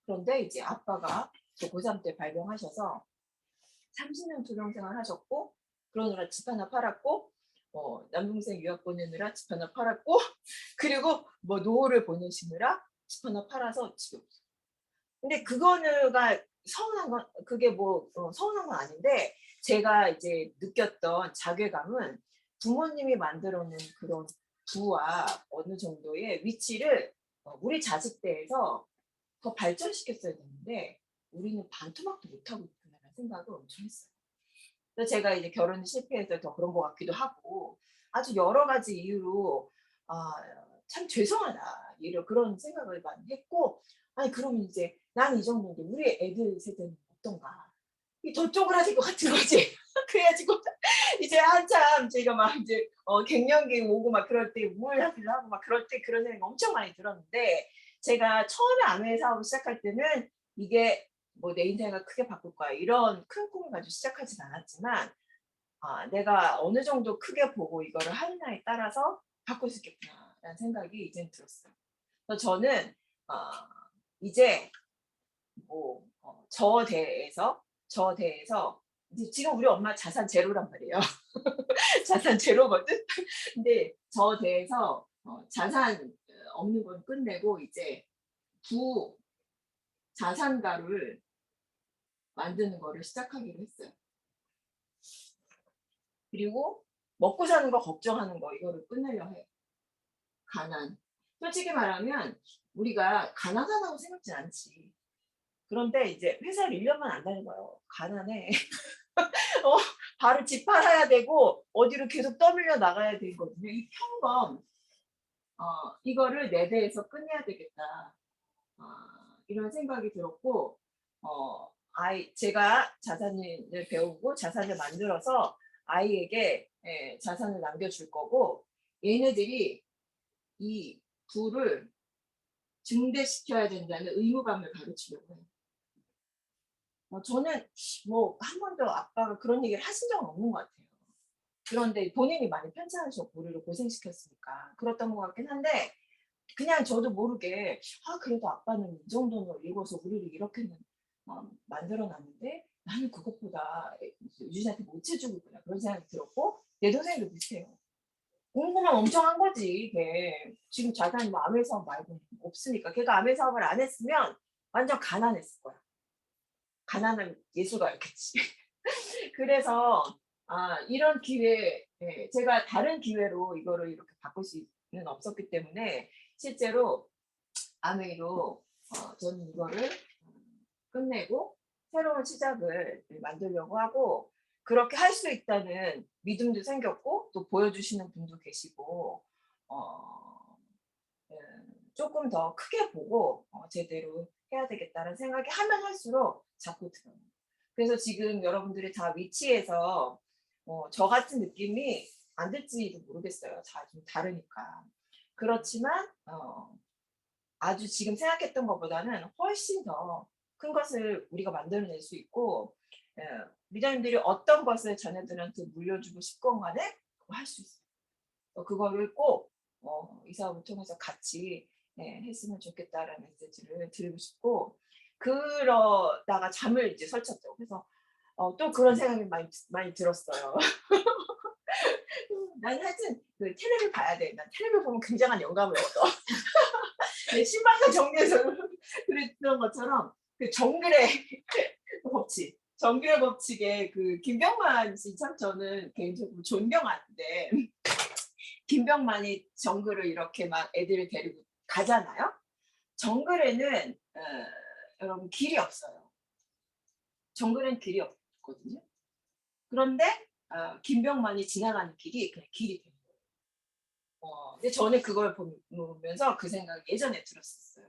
그런데 이제 아빠가 고3 때 발병하셔서 30년 투병생활 하셨고 그러느라 집 하나 팔았고 남동생 유학 보내느라 집 하나 팔았고 그리고 뭐 노후를 보내시느라 집 하나 팔아서 집이 없어요. 근데 그거가 서운한 건 그게 서운한 건 아닌데 제가 이제 느꼈던 자괴감은 부모님이 만들어낸 그런 부와 어느 정도의 위치를 우리 자식 때에서 더 발전시켰어야 되는데 우리는 반토막도 못하고 있구나라는 생각을 엄청 했어요. 그래서 제가 이제 결혼이 실패해서 더 그런 것 같기도 하고 아주 여러 가지 이유로 참 죄송하다 이런 그런 생각을 많이 했고 아니 그러면 이제 난 이 정도인데 우리 애들 세대는 어떤가 더 쪼그라들 것 같은 거지. 그래가지고 이제 한참 제가 막 이제 갱년기 오고 막 그럴 때 우울하기도 하고 막 그럴 때 그런 생각 엄청 많이 들었는데 제가 처음에 아메 사업을 시작할 때는 이게 뭐 내 인생을 크게 바꿀 거야 이런 큰 꿈을 가지고 시작하진 않았지만 내가 어느 정도 크게 보고 이거를 하느냐에 따라서 바꿀 수 있겠구나라는 생각이 이제 들었어요. 그래서 저는 이제 뭐 저 대에서 이제 지금 우리 엄마 자산 제로란 말이에요. 자산 제로거든. 근데 저 대에서 자산 없는 건 끝내고 이제 부 자산가를 만드는 거를 시작하기로 했어요. 그리고 먹고 사는 거 걱정하는 거 이거를 끝내려 해요. 가난. 솔직히 말하면 우리가 가난하다고 생각지 않지. 그런데 이제 회사를 1년만 안 다녀봐요. 가난해. 바로 집 팔아야 되고 어디로 계속 떠밀려 나가야 되거든요. 이 평범 이거를 내 대에서 끝내야 되겠다. 이런 생각이 들었고 제가 자산을 배우고 자산을 만들어서 아이에게 자산을 남겨줄 거고 얘네들이 이 부를 증대시켜야 된다는 의무감을 가르치려고 해요. 저는 뭐 한 번도 아빠가 그런 얘기를 하신 적은 없는 것 같아요. 그런데 본인이 많이 편찮으셨고 우리를 고생시켰으니까 그렇던 것 같긴 한데 그냥 저도 모르게 그래도 아빠는 이 정도는 읽어서 우리를 이렇게는 만들어놨는데 나는 그것보다 유진한테 못 해주고 있구나 그런 생각이 들었고 내 동생도 비슷해요. 공부만 엄청 한 거지 이게 지금 자산이 뭐 아메 사업 말고 없으니까 걔가 아메 사업을 안 했으면 완전 가난했을 거야. 가난한 예술가였겠지. 그래서 이런 기회 제가 다른 기회로 이거를 이렇게 바꿀 수는 없었기 때문에 실제로 아메이로 저는 이거를 끝내고 새로운 시작을 만들려고 하고 그렇게 할 수 있다는 믿음도 생겼고 또 보여주시는 분도 계시고 조금 더 크게 보고 제대로 해야 되겠다는 생각이 하면 할수록 자꾸 들어요. 그래서 지금 여러분들이 다 위치에서 저 같은 느낌이 안 들지도 모르겠어요. 다 좀 다르니까. 그렇지만 아주 지금 생각했던 것보다는 훨씬 더 큰 것을 우리가 만들어낼 수 있고 리더님들이 어떤 것을 자녀들한테 물려주고 싶건 간에 그거 할 수 있어요. 그거를 꼭 이 사업을 통해서 같이 했으면 좋겠다라는 메시지를 드리고 싶고 그러다가 잠을 이제 설쳤죠. 그래서 또 그런 생각이 많이 들었어요. 난 하여튼 그 텔레비 봐야 돼. 난 텔레비 보면 굉장한 영감을 얻어. 내 신방과 정리해서 그랬던 것처럼 그 정글의 법칙의 그 김병만 씨 참 저는 개인적으로 존경하는데 김병만이 정글을 이렇게 막 애들을 데리고 가잖아요. 정글에는 여러분 길이 없어요. 정글엔 길이 없거든요. 그런데 김병만이 지나가는 길이 그냥 길이 되는 거예요. 근데 저는 그걸 보면서 그 생각이 예전에 들었었어요.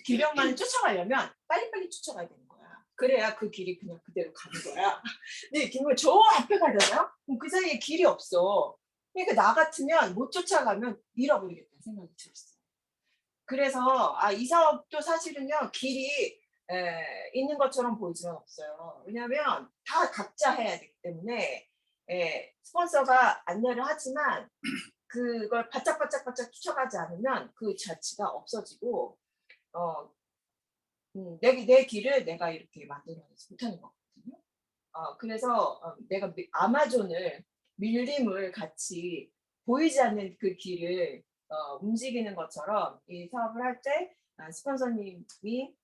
김병만을 쫓아가려면 빨리빨리 쫓아가야 되는 거야. 그래야 그 길이 그냥 그대로 가는 거야. 근데 김병만 저 앞에 가잖아요. 그럼 그 사이에 길이 없어. 그러니까 나 같으면 못 쫓아가면 잃어버리겠다는 생각이 들었어요. 그래서 이 사업도 사실은요 길이 있는 것처럼 보이지는 없어요. 왜냐하면 다 각자 해야 되기 때문에 스폰서가 안내를 하지만 그걸 바짝바짝 쫓아가지 않으면 그 자체가 없어지고 내 길을 내가 이렇게 만들어내지 못하는 거거든요. 그래서 내가 아마존을 밀림을 같이 보이지 않는 그 길을 움직이는 것처럼 이 사업을 할 때 스폰서님이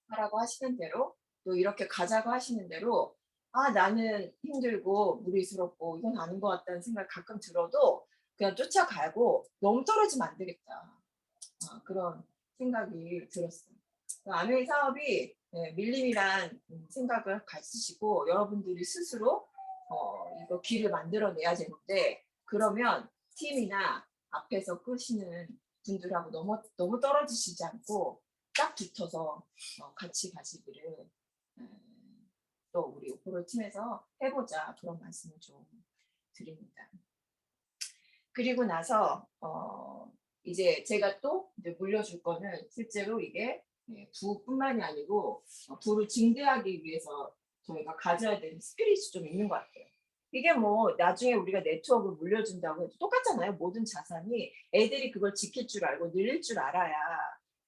하라고 하시는 대로 또 이렇게 가자고 하시는 대로 나는 힘들고 무리스럽고 이건 아닌 것 같다는 생각 가끔 들어도 그냥 쫓아가고 너무 떨어지면 안 되겠다. 그런 생각이 들었어요. 아메이 사업이 밀림이란 생각을 가지시고 여러분들이 스스로 이거 길을 만들어내야 되는데 그러면 팀이나 앞에서 끄시는 분들하고 너무 떨어지시지 않고 딱 붙어서 같이 가시기를 또 우리 오프로 팀에서 해보자 그런 말씀을 좀 드립니다. 그리고 나서 이제 제가 또 이제 물려줄 거는 실제로 이게 부뿐만이 아니고 부를 증대하기 위해서 저희가 가져야 되는 스피릿이 좀 있는 것 같아요. 이게 뭐 나중에 우리가 네트워크를 물려준다고 해도 똑같잖아요. 모든 자산이 애들이 그걸 지킬 줄 알고 늘릴 줄 알아야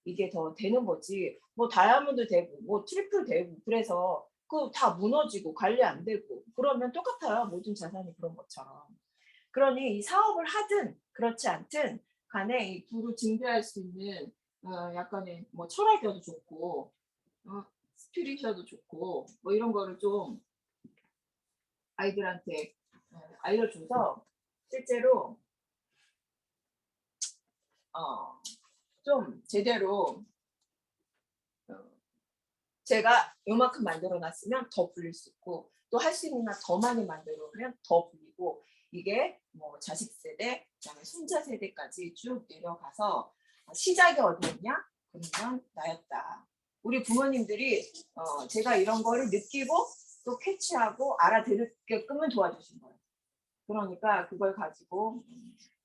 이게 더 되는 거지. 뭐 다이아몬드 되고 뭐 트리플 되고 그래서 그 다 무너지고 관리 안 되고 그러면 똑같아요. 모든 자산이 그런 것처럼. 그러니 이 사업을 하든 그렇지 않든 간에 이 부를 증대할 수 있는 약간의 뭐 철학이어도 좋고 스피릿이어도 좋고 뭐 이런 거를 좀 아이들한테 알려줘서 실제로 좀 제대로 제가 요만큼 만들어 놨으면 더 불릴 수 있고 또 할 수 있는 한 더 많이 만들어 오면 더 불리고 이게 뭐 자식 세대 그다음에 손자 세대까지 쭉 내려가서 시작이 어디였냐? 그러면 나였다. 우리 부모님들이 제가 이런 거를 느끼고 또 캐치하고 알아들게끔은 도와주신 거예요. 그러니까 그걸 가지고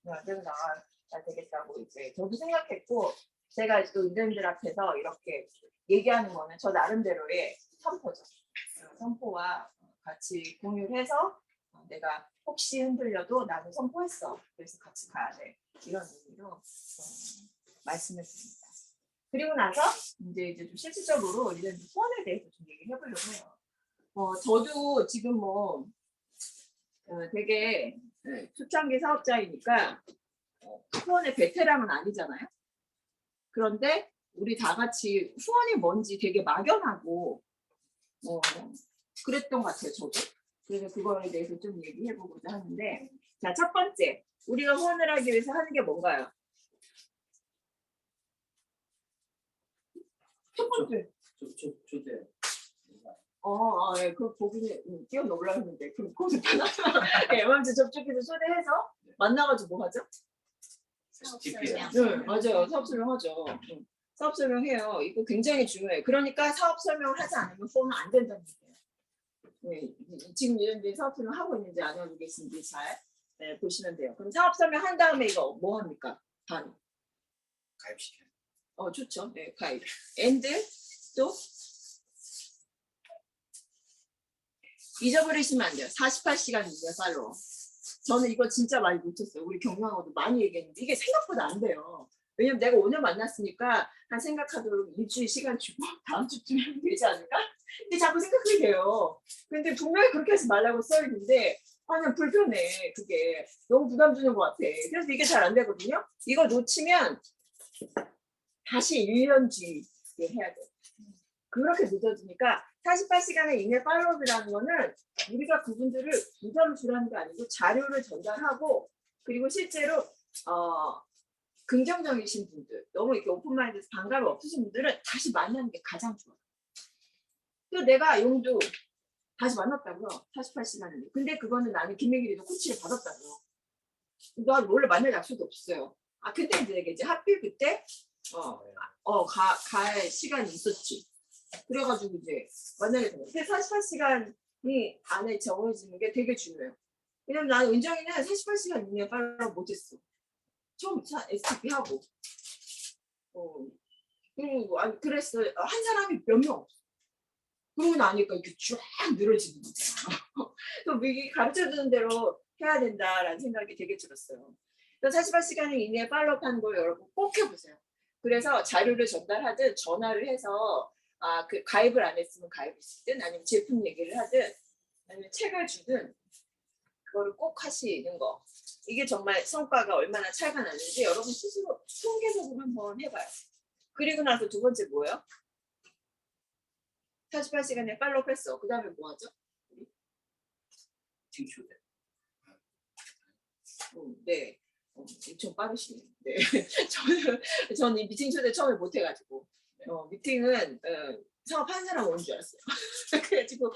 내가 나가야 되겠다고 이제 저도 생각했고 제가 또 인재들 앞에서 이렇게 얘기하는 거는 저 나름대로의 선포죠. 선포와 같이 공유를 해서 내가 혹시 흔들려도 나는 선포했어. 그래서 같이 가야 돼. 이런 의미로 말씀을 드립니다. 그리고 나서 이제 좀 실질적으로 이런 후원에 대해서 좀 얘기를 해보려고 해요. 저도 지금 뭐 되게 초창기 사업자이니까 후원의 베테랑은 아니잖아요. 그런데 우리 다 같이 후원이 뭔지 되게 막연하고 그랬던 것 같아요. 저도. 그래서 그거에 대해서 좀 얘기해보고자 하는데 자, 첫 번째 우리가 후원을 하기 위해서 하는 게 뭔가요? 첫 번째 조대. 예, 그 보기는 뛰어놀라 했는데 그럼 거기서 예, 먼저 접촉해서 초대해서 만나가지고 뭐 하죠? 네, 맞아요. 사업 설명하죠. 사업 설명해요. 이거 굉장히 중요해요. 그러니까 사업 설명을 하지 않으면 후원은 안 된다는 얘기예요. 네, 지금 이런 사업 설명 하고 있는지 안 하고 계신지 잘 보시면 돼요. 그럼 사업 설명 한 다음에 이거 뭐 합니까? 반. 가입시켜. 좋죠. 네, 가입. and 또 잊어버리시면 안 돼요. 48시간 이내 팔로워. 저는 이거 진짜 많이 놓쳤어요. 우리 경영하고도 많이 얘기했는데 이게 생각보다 안 돼요. 왜냐면 내가 오늘 만났으니까 한 생각하도록 일주일 시간 주고 다음 주쯤에 하면 되지 않을까? 근데 자꾸 생각하게 돼요. 근데 분명히 그렇게 하지 말라고 써있는데 난 불편해. 그게 너무 부담 주는 것 같아. 그래서 이게 잘 안 되거든요. 이거 놓치면 다시 1년 뒤에 해야 돼요. 그렇게 늦어지니까 48시간의 이내 팔로우라는 거는 우리가 그분들을 부담 주라는 게 아니고 자료를 전달하고 그리고 실제로 긍정적이신 분들 너무 이렇게 오픈마인드에서 반감이 없으신 분들은 다시 만나는 게 가장 좋아요. 또 내가 용도 다시 만났다고요. 48시간을. 근데 그거는 나는 김민길이도 코치를 받았다고요. 나 원래 만날 약속도 없었어요. 그때 이제 하필 그때 갈 시간이 있었지. 그래가지고 이제 만나게 된 거예요. 근데 48시간이 안에 정해지는 게 되게 중요해요. 왜냐면 나는 은정이는 48시간 이내 팔로우 못했어. 처음 STP 하고. 그리고 그랬어. 한 사람이 몇 명 없어. 그러고 나니까 이렇게 쫙 늘어지는 거잖아. 또 이게 가르쳐주는 대로 해야 된다라는 생각이 되게 들었어요. 48시간 이내에 팔로우하는 걸 여러분 꼭 해보세요. 그래서 자료를 전달하든 전화를 해서 그 가입을 안 했으면 가입을 쓰든 아니면 제품 얘기를 하든 아니면 책을 주든 그거를 꼭 하시는 거. 이게 정말 성과가 얼마나 차이가 나는지 여러분 스스로 통계적으로 한번 해봐요. 그리고 나서 두 번째 뭐예요? 48시간에 팔로우 했어. 그 다음에 뭐 하죠? 칭초대. 네. 엄청 빠르시네요. 네. 저는 이 미팅 초대 처음에 못 해가지고 미팅은 사업하는 사람 오는 줄 알았어요. 그래가지고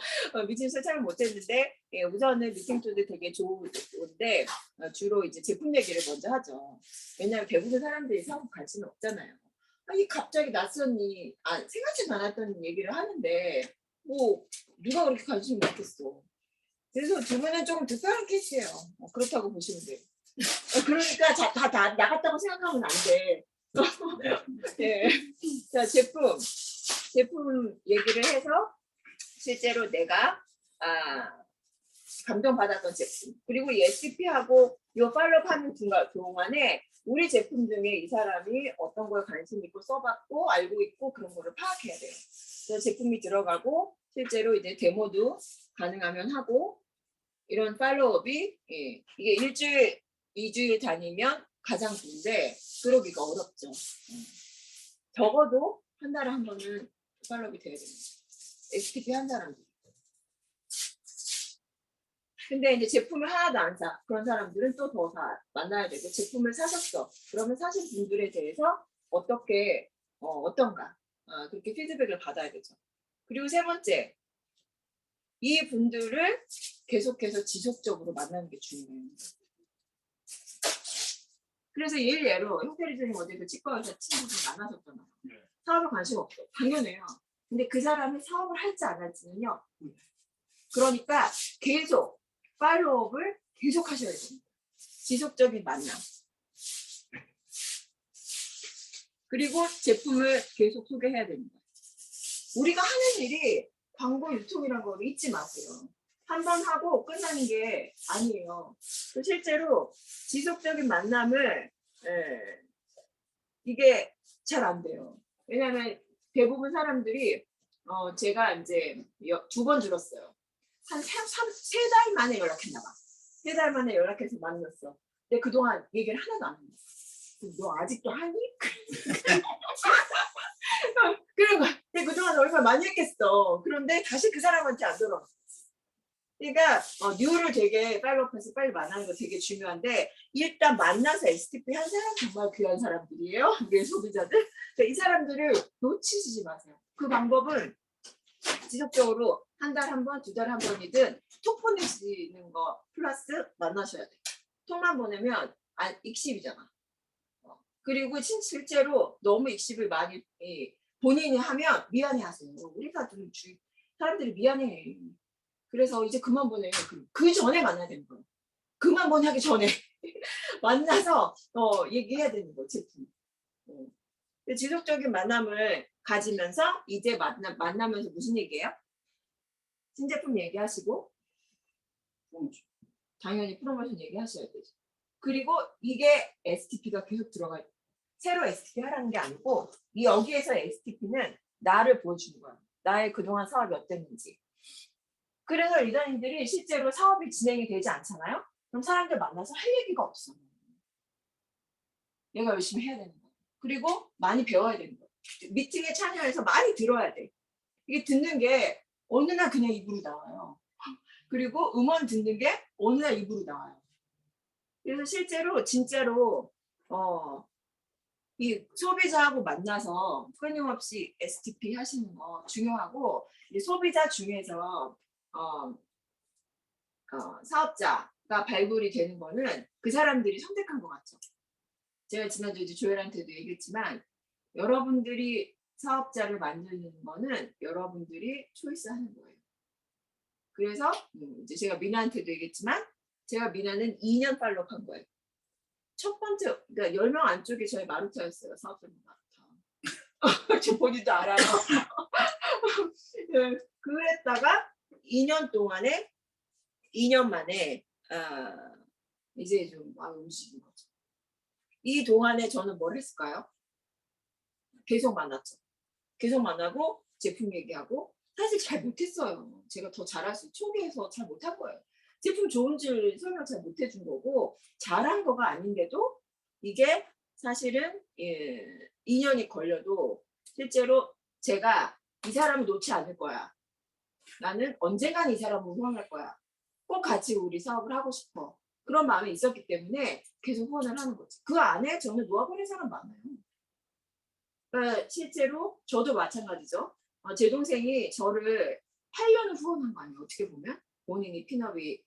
미팅 초대를 못 했는데 우선은 미팅 초대 되게 좋은데 주로 이제 제품 얘기를 먼저 하죠. 왜냐하면 대부분 사람들이 사업 관심이 없잖아요. 아니 갑자기 낯선이 생각지도 않았던 얘기를 하는데 뭐 누가 그렇게 관심이 많겠어. 그래서 두 분은 조금 특별한 케이스예요. 그렇다고 보시면 돼요. 그러니까 다 나갔다고 생각하면 안 돼. 예. 자, 제품 얘기를 해서 실제로 내가 감동받았던 제품, 그리고 이 SP하고 이 팔로우하는 동안에 우리 제품 중에 이 사람이 어떤 거에 관심 있고 써봤고 알고 있고 그런 거를 파악해야 돼요. 그래서 제품이 들어가고 실제로 이제 데모도 가능하면 하고 이런 팔로우업이 이게 일주일, 2주일 다니면 가장 좋은데 그러기가 어렵죠. 적어도 한 달에 한 번은 팔로우업이 돼야 됩니다. STP 한 사람들. 근데 이제 제품을 하나도 안 사. 그런 사람들은 또 더 만나야 되고 제품을 사셨어. 그러면 사신 분들에 대해서 어떻게 어떤가 그렇게 피드백을 받아야 되죠. 그리고 세 번째, 이 분들을 계속해서 지속적으로 만나는 게 중요해요. 그래서 예로 형태리저님 어제도 치과 의사 친구들 만나셨잖아요. 네. 사업에 관심 없어. 당연해요. 근데 그 사람이 사업을 할지 안 할지는요. 그러니까 계속 팔로우업을 계속 하셔야 됩니다. 지속적인 만남. 그리고 제품을 계속 소개해야 됩니다. 우리가 하는 일이 광고 유통이라는 걸 잊지 마세요. 한 번 하고 끝나는 게 아니에요. 실제로 지속적인 만남을 이게 잘 안 돼요. 왜냐하면 대부분 사람들이 제가 이제 2번 들었어요. 한 3달 만에 연락했나 봐. 3달 만에 연락해서 만났어. 근데 그동안 얘기를 하나도 안 했어. 너 아직도 하니? 그런 거야. 근데 그동안 얼마나 많이 했겠어. 그런데 다시 그 사람한테 안 돌아왔어. 그러니까 뉴를 되게 팔로우업해서 빨리 만나는 거 되게 중요한데 일단 만나서 STP 한 사람 정말 귀한 사람들이에요. 우리 소비자들. 그러니까 이 사람들을 놓치시지 마세요. 그 방법은 지속적으로 한 달 한 번, 2달에 한 번이든 톡 보내시는 거 플러스 만나셔야 돼요. 톡만 보내면 익십이잖아. 그리고 실제로 너무 익십을 많이 본인이 하면 미안해하세요. 우리가 좀 사람들이 미안해. 그래서 이제 그만 보내요. 그 전에 만나야 되는 거예요. 그만 보내기 전에 만나서 얘기해야 되는 거예요. 제품. 지속적인 만남을 가지면서 이제 만나면서 무슨 얘기예요? 신제품 얘기하시고 당연히 프로모션 얘기하셔야 되죠. 그리고 이게 STP가 계속 들어가요. 새로 STP 하라는 게 아니고 여기에서 STP는 나를 보여주는 거야. 나의 그동안 사업이 어땠는지. 그래서 리더님들이 실제로 사업이 진행이 되지 않잖아요. 그럼 사람들 만나서 할 얘기가 없어. 내가 열심히 해야 되는 거야. 그리고 많이 배워야 되는 거야. 미팅에 참여해서 많이 들어야 돼. 이게 듣는 게 어느 날 그냥 입으로 나와요. 그리고 음원 듣는 게 어느 날 입으로 나와요. 그래서 실제로 진짜로 이 소비자하고 만나서 끊임없이 STP 하시는 거 중요하고 이 소비자 중에서 사업자가 발굴이 되는 거는 그 사람들이 선택한 것 같죠. 제가 지난주에 조엘한테도 얘기했지만 여러분들이 사업자를 만드는 거는 여러분들이 초이스하는 거예요. 그래서 이제 제가 미나한테도 얘기했지만 제가 미나는 2년 팔로우한 거예요. 첫 번째, 그러니까 10명 안쪽에 저희 마루타였어요. 사업자님 마루타. 저 본인도 알아요. 그랬다가 2년 만에 이제 좀 움직인 거죠. 이 동안에 저는 뭘 했을까요? 계속 만났죠. 계속 만나고 제품 얘기하고 사실 잘 못했어요. 제가 더 잘할 수 초기에서 잘 못한 거예요. 제품 좋은 줄 설명 잘 못해준 거고 잘한 거가 아닌데도 이게 사실은 2년이 걸려도 실제로 제가 이 사람을 놓지 않을 거야. 나는 언젠간 이 사람을 후원할 거야. 꼭 같이 우리 사업을 하고 싶어. 그런 마음이 있었기 때문에 계속 후원을 하는 거지. 그 안에 저는 놓아버린 사람 많아요. 그러니까 실제로 저도 마찬가지죠. 제 동생이 저를 8년을 후원한 거 아니에요. 어떻게 보면 본인이 핀업이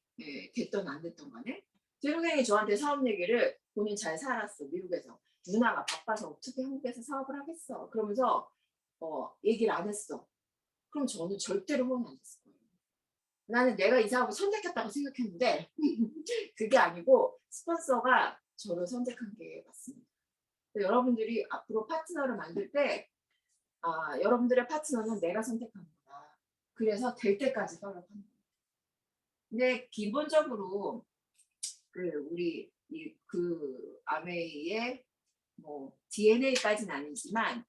됐던 안 됐던 간에 제 동생이 저한테 사업 얘기를 본인 잘 살았어 미국에서 누나가 바빠서 어떻게 한국에서 사업을 하겠어 그러면서 얘기를 안 했어. 그럼 저는 절대로 후원 안 했을 거예요. 나는 내가 이 사업을 선택했다고 생각했는데 그게 아니고 스폰서가 저를 선택한 게 맞습니다. 여러분들이 앞으로 파트너를 만들 때 여러분들의 파트너는 내가 선택한 거다. 그래서 될 때까지 노력하는 거예요. 근데 기본적으로 우리 그 아메이의 뭐 DNA까지는 아니지만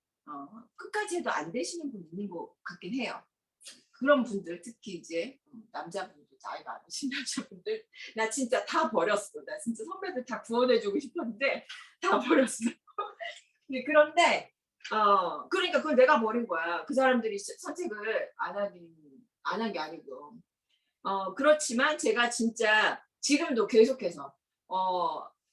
끝까지 해도 안 되시는 분 있는 것 같긴 해요. 그런 분들 특히 이제 남자분들 나이 많으신 남자분들 나 진짜 다 버렸어. 나 진짜 선배들 다 구원해주고 싶었는데 다 버렸어. 그런데 그러니까 그걸 내가 버린 거야. 그 사람들이 선택을 안 한 게 아니고 그렇지만 제가 진짜 지금도 계속해서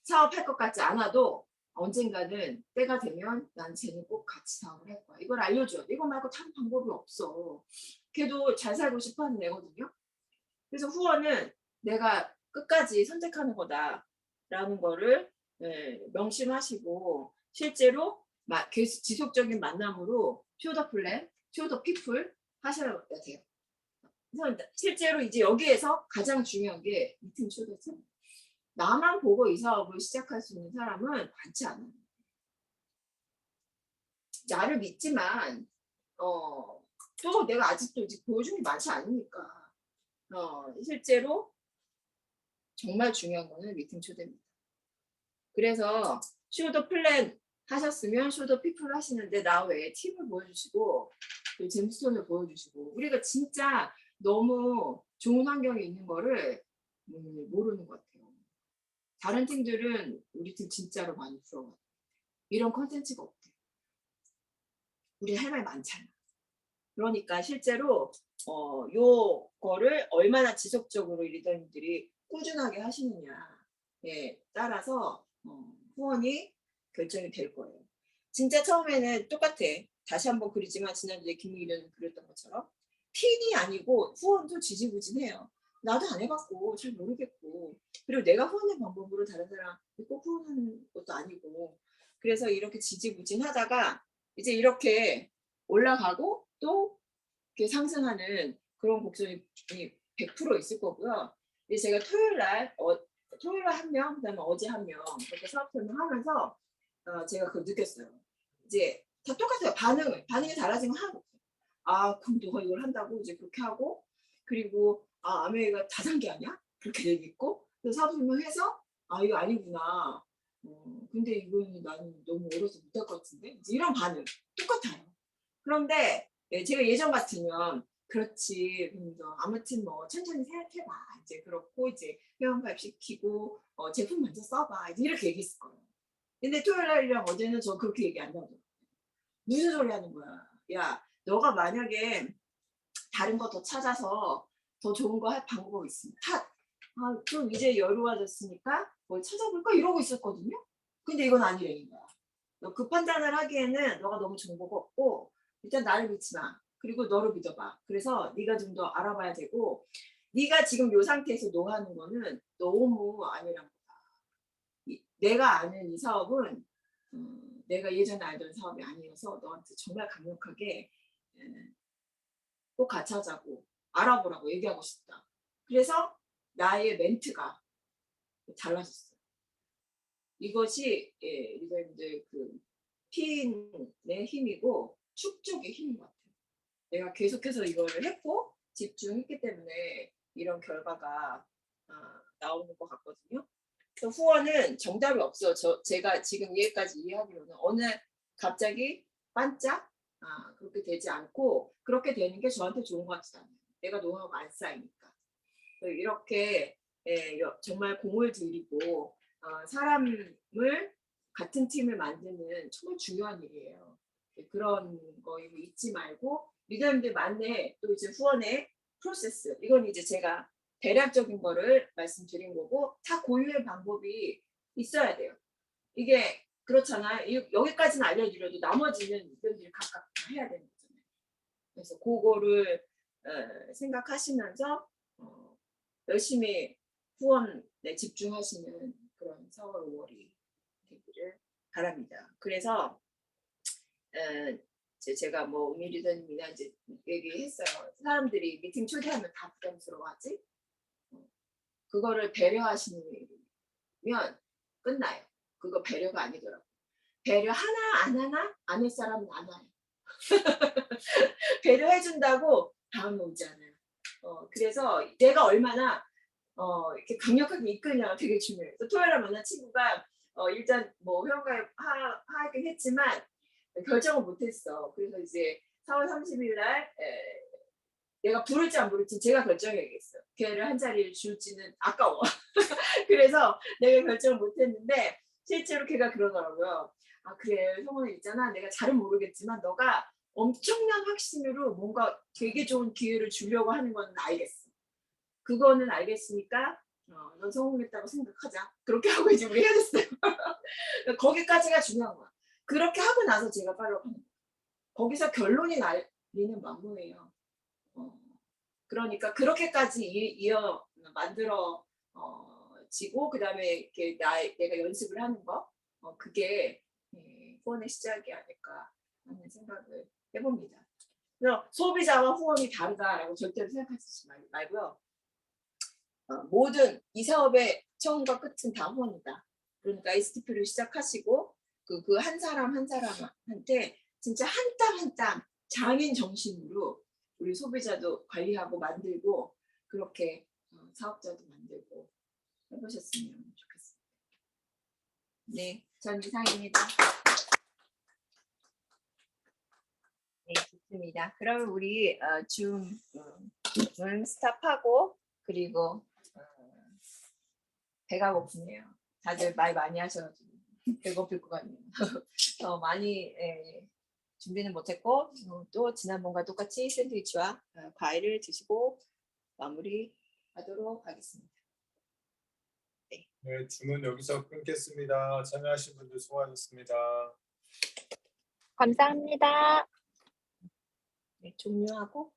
사업할 것 같지 않아도 언젠가는 때가 되면 난 쟤는 꼭 같이 사업을 할 거야. 이걸 알려줘야 돼. 이거 말고 다른 방법이 없어. 걔도 잘 살고 싶어 하는 애거든요. 그래서 후원은 내가 끝까지 선택하는 거다라는 거를 명심하시고 실제로 계속 지속적인 만남으로 쇼더 플랜, 쇼더 피플 하셔야 돼요. 그래서 실제로 이제 여기에서 가장 중요한 게 미팅 초대죠. 나만 보고 이 사업을 시작할 수 있는 사람은 많지 않아요. 나를 믿지만 또 내가 아직도 이제 보여준 게 많지 않으니까 실제로 정말 중요한 거는 미팅 초대입니다. 그래서 쇼더 플랜 하셨으면 쇼더 피플 하시는데 나 외에 팀을 보여주시고 잼스톤을 보여주시고 우리가 진짜 너무 좋은 환경에 있는 거를 모르는 것 같아요. 다른 팀들은 우리 팀 진짜로 많이 부러워요. 이런 컨텐츠가 없대. 우리 할 말 많잖아. 그러니까 실제로 요거를 얼마나 지속적으로 리더님들이 꾸준하게 하시느냐에 따라서 후원이 결정이 될 거예요. 진짜 처음에는 똑같아. 다시 한번 그리지만 지난주에 김미기는 그렸던 것처럼 핀이 아니고 후원도 지지부진해요. 나도 안 해봤고 잘 모르겠고 그리고 내가 후원의 방법으로 다른 사람 꼭 후원하는 것도 아니고 그래서 이렇게 지지부진하다가 이제 이렇게 올라가고 또 이렇게 상승하는 그런 곡선이 100% 있을 거고요. 이제 제가 토요일날 한 명, 그다음에 어제 한 명 이렇게 사업 설명하면서 제가 그걸 느꼈어요. 이제 다 똑같아요. 반응이 달라진 건 하나도 없어요. 그럼 너가 이걸 한다고 이제 그렇게 하고 그리고 아메이가 다단계 아니야? 그렇게 얘기했고 그래서 사업 설명해서 이거 아니구나. 근데 이거는 나는 너무 어려서 못할 것 같은데 이제 이런 반응 똑같아요. 그런데 제가 예전 같으면 그렇지 아무튼 뭐 천천히 생각해봐 이제 그렇고 이제 회원 가입시키고 제품 먼저 써봐 이제 이렇게 얘기했을 거예요. 근데 토요일날이랑 어제는 저 그렇게 얘기 안 하더라고요. 무슨 소리 하는 거야. 야 너가 만약에 다른 거 더 찾아서 더 좋은 거 할 방법이 있습니다. 좀 이제 여유로워졌으니까 뭘 찾아볼까 이러고 있었거든요. 근데 이건 아니라는 거야. 너 그 판단을 하기에는 너가 너무 정보가 없고 일단 나를 믿지 마. 그리고 너를 믿어봐. 그래서 네가 좀 더 알아봐야 되고 네가 지금 이 상태에서 노하는 거는 너무 아니란 거다. 내가 아는 이 사업은 내가 예전에 알던 사업이 아니어서 너한테 정말 강력하게 꼭 같이 하자고 알아보라고 얘기하고 싶다. 그래서 나의 멘트가 달라졌어요. 이것이 리더님들 그 핀의 힘이고 축적의 힘인 것 같아요. 내가 계속해서 이거를 했고 집중했기 때문에 이런 결과가 나오는 것 같거든요. 그래서 후원은 정답이 없어요. 제가 지금 얘기까지 이해하기로는 어느 날 갑자기 반짝 그렇게 되지 않고 그렇게 되는 게 저한테 좋은 것 같지 않아요. 내가 노하우가 안 쌓이니까. 이렇게 정말 공을 들이고 사람을 같은 팀을 만드는 정말 중요한 일이에요. 그런 거 이거 잊지 말고 리더님들 만내 또 이제 후원의 프로세스 이건 이제 제가 대략적인 거를 말씀드린 거고 다 고유의 방법이 있어야 돼요. 이게 그렇잖아요. 여기까지는 알려드려도 나머지는 리더님들이 각각 다 해야 되는 거잖아요. 그래서 그거를 생각하시면서 열심히 후원에 집중하시는 그런 4월, 5월이 되기를 바랍니다. 그래서 제가 뭐 우미 리더님이나 이제 얘기했어요. 사람들이 미팅 초대하면 다 부담스러워하지. 그거를 배려하시는 끝나요. 그거 배려가 아니더라고. 배려 하나 안 하나 안 할 사람은 안 와요. 배려해준다고 다음에 오지 않아요. 그래서 내가 얼마나 이렇게 강력하게 이끌냐가 되게 중요해요. 그래서 토요일에 만난 친구가 일단 뭐 회원가입 하긴 했지만 결정을 못했어. 그래서 이제 4월 30일 날 내가 부를지 안 부를지 제가 결정해야겠어요. 걔를 한 자리를 줄지는 아까워. 그래서 내가 결정을 못했는데 실제로 걔가 그러더라고요. 아 그래 성원아 있잖아. 내가 잘은 모르겠지만 너가 엄청난 확신으로 뭔가 되게 좋은 기회를 주려고 하는 건 알겠어. 그거는 알겠으니까 넌 성공했다고 생각하자. 그렇게 하고 이제 우리 헤어졌어요. 거기까지가 중요한 거야. 그렇게 하고 나서 제가 팔로우하는 거야. 거기서 결론이 날리는 만무예요. 그러니까 그렇게까지 만들어 지고 그다음에 이렇게 내가 연습을 하는 거 그게 후원의 시작이 아닐까 하는 생각을 해봅니다. 그래서 소비자와 후원이 다르다라고 절대로 생각하지 말고요. 모든 이 사업의 처음과 끝은 다 후원이다. 그러니까 STP를 시작하시고 그 한 사람 한 사람한테 진짜 한 땀 한 땀 장인 정신으로 우리 소비자도 관리하고 만들고 그렇게 사업자도 만들고 해보셨으면 좋겠습니다. 네, 전 이상입니다. 네, 좋습니다. 그러면 우리 줌은 스탑하고 그리고 배가 고프네요. 다들 말 많이 하셔가지고 배고플 것 같네요. 많이 준비는 못했고 또 지난번과 똑같이 샌드위치와 과일을 드시고 마무리하도록 하겠습니다. 네, 줌은 여기서 끊겠습니다. 참여하신 분들 수고하셨습니다. 감사합니다. 네, 종료하고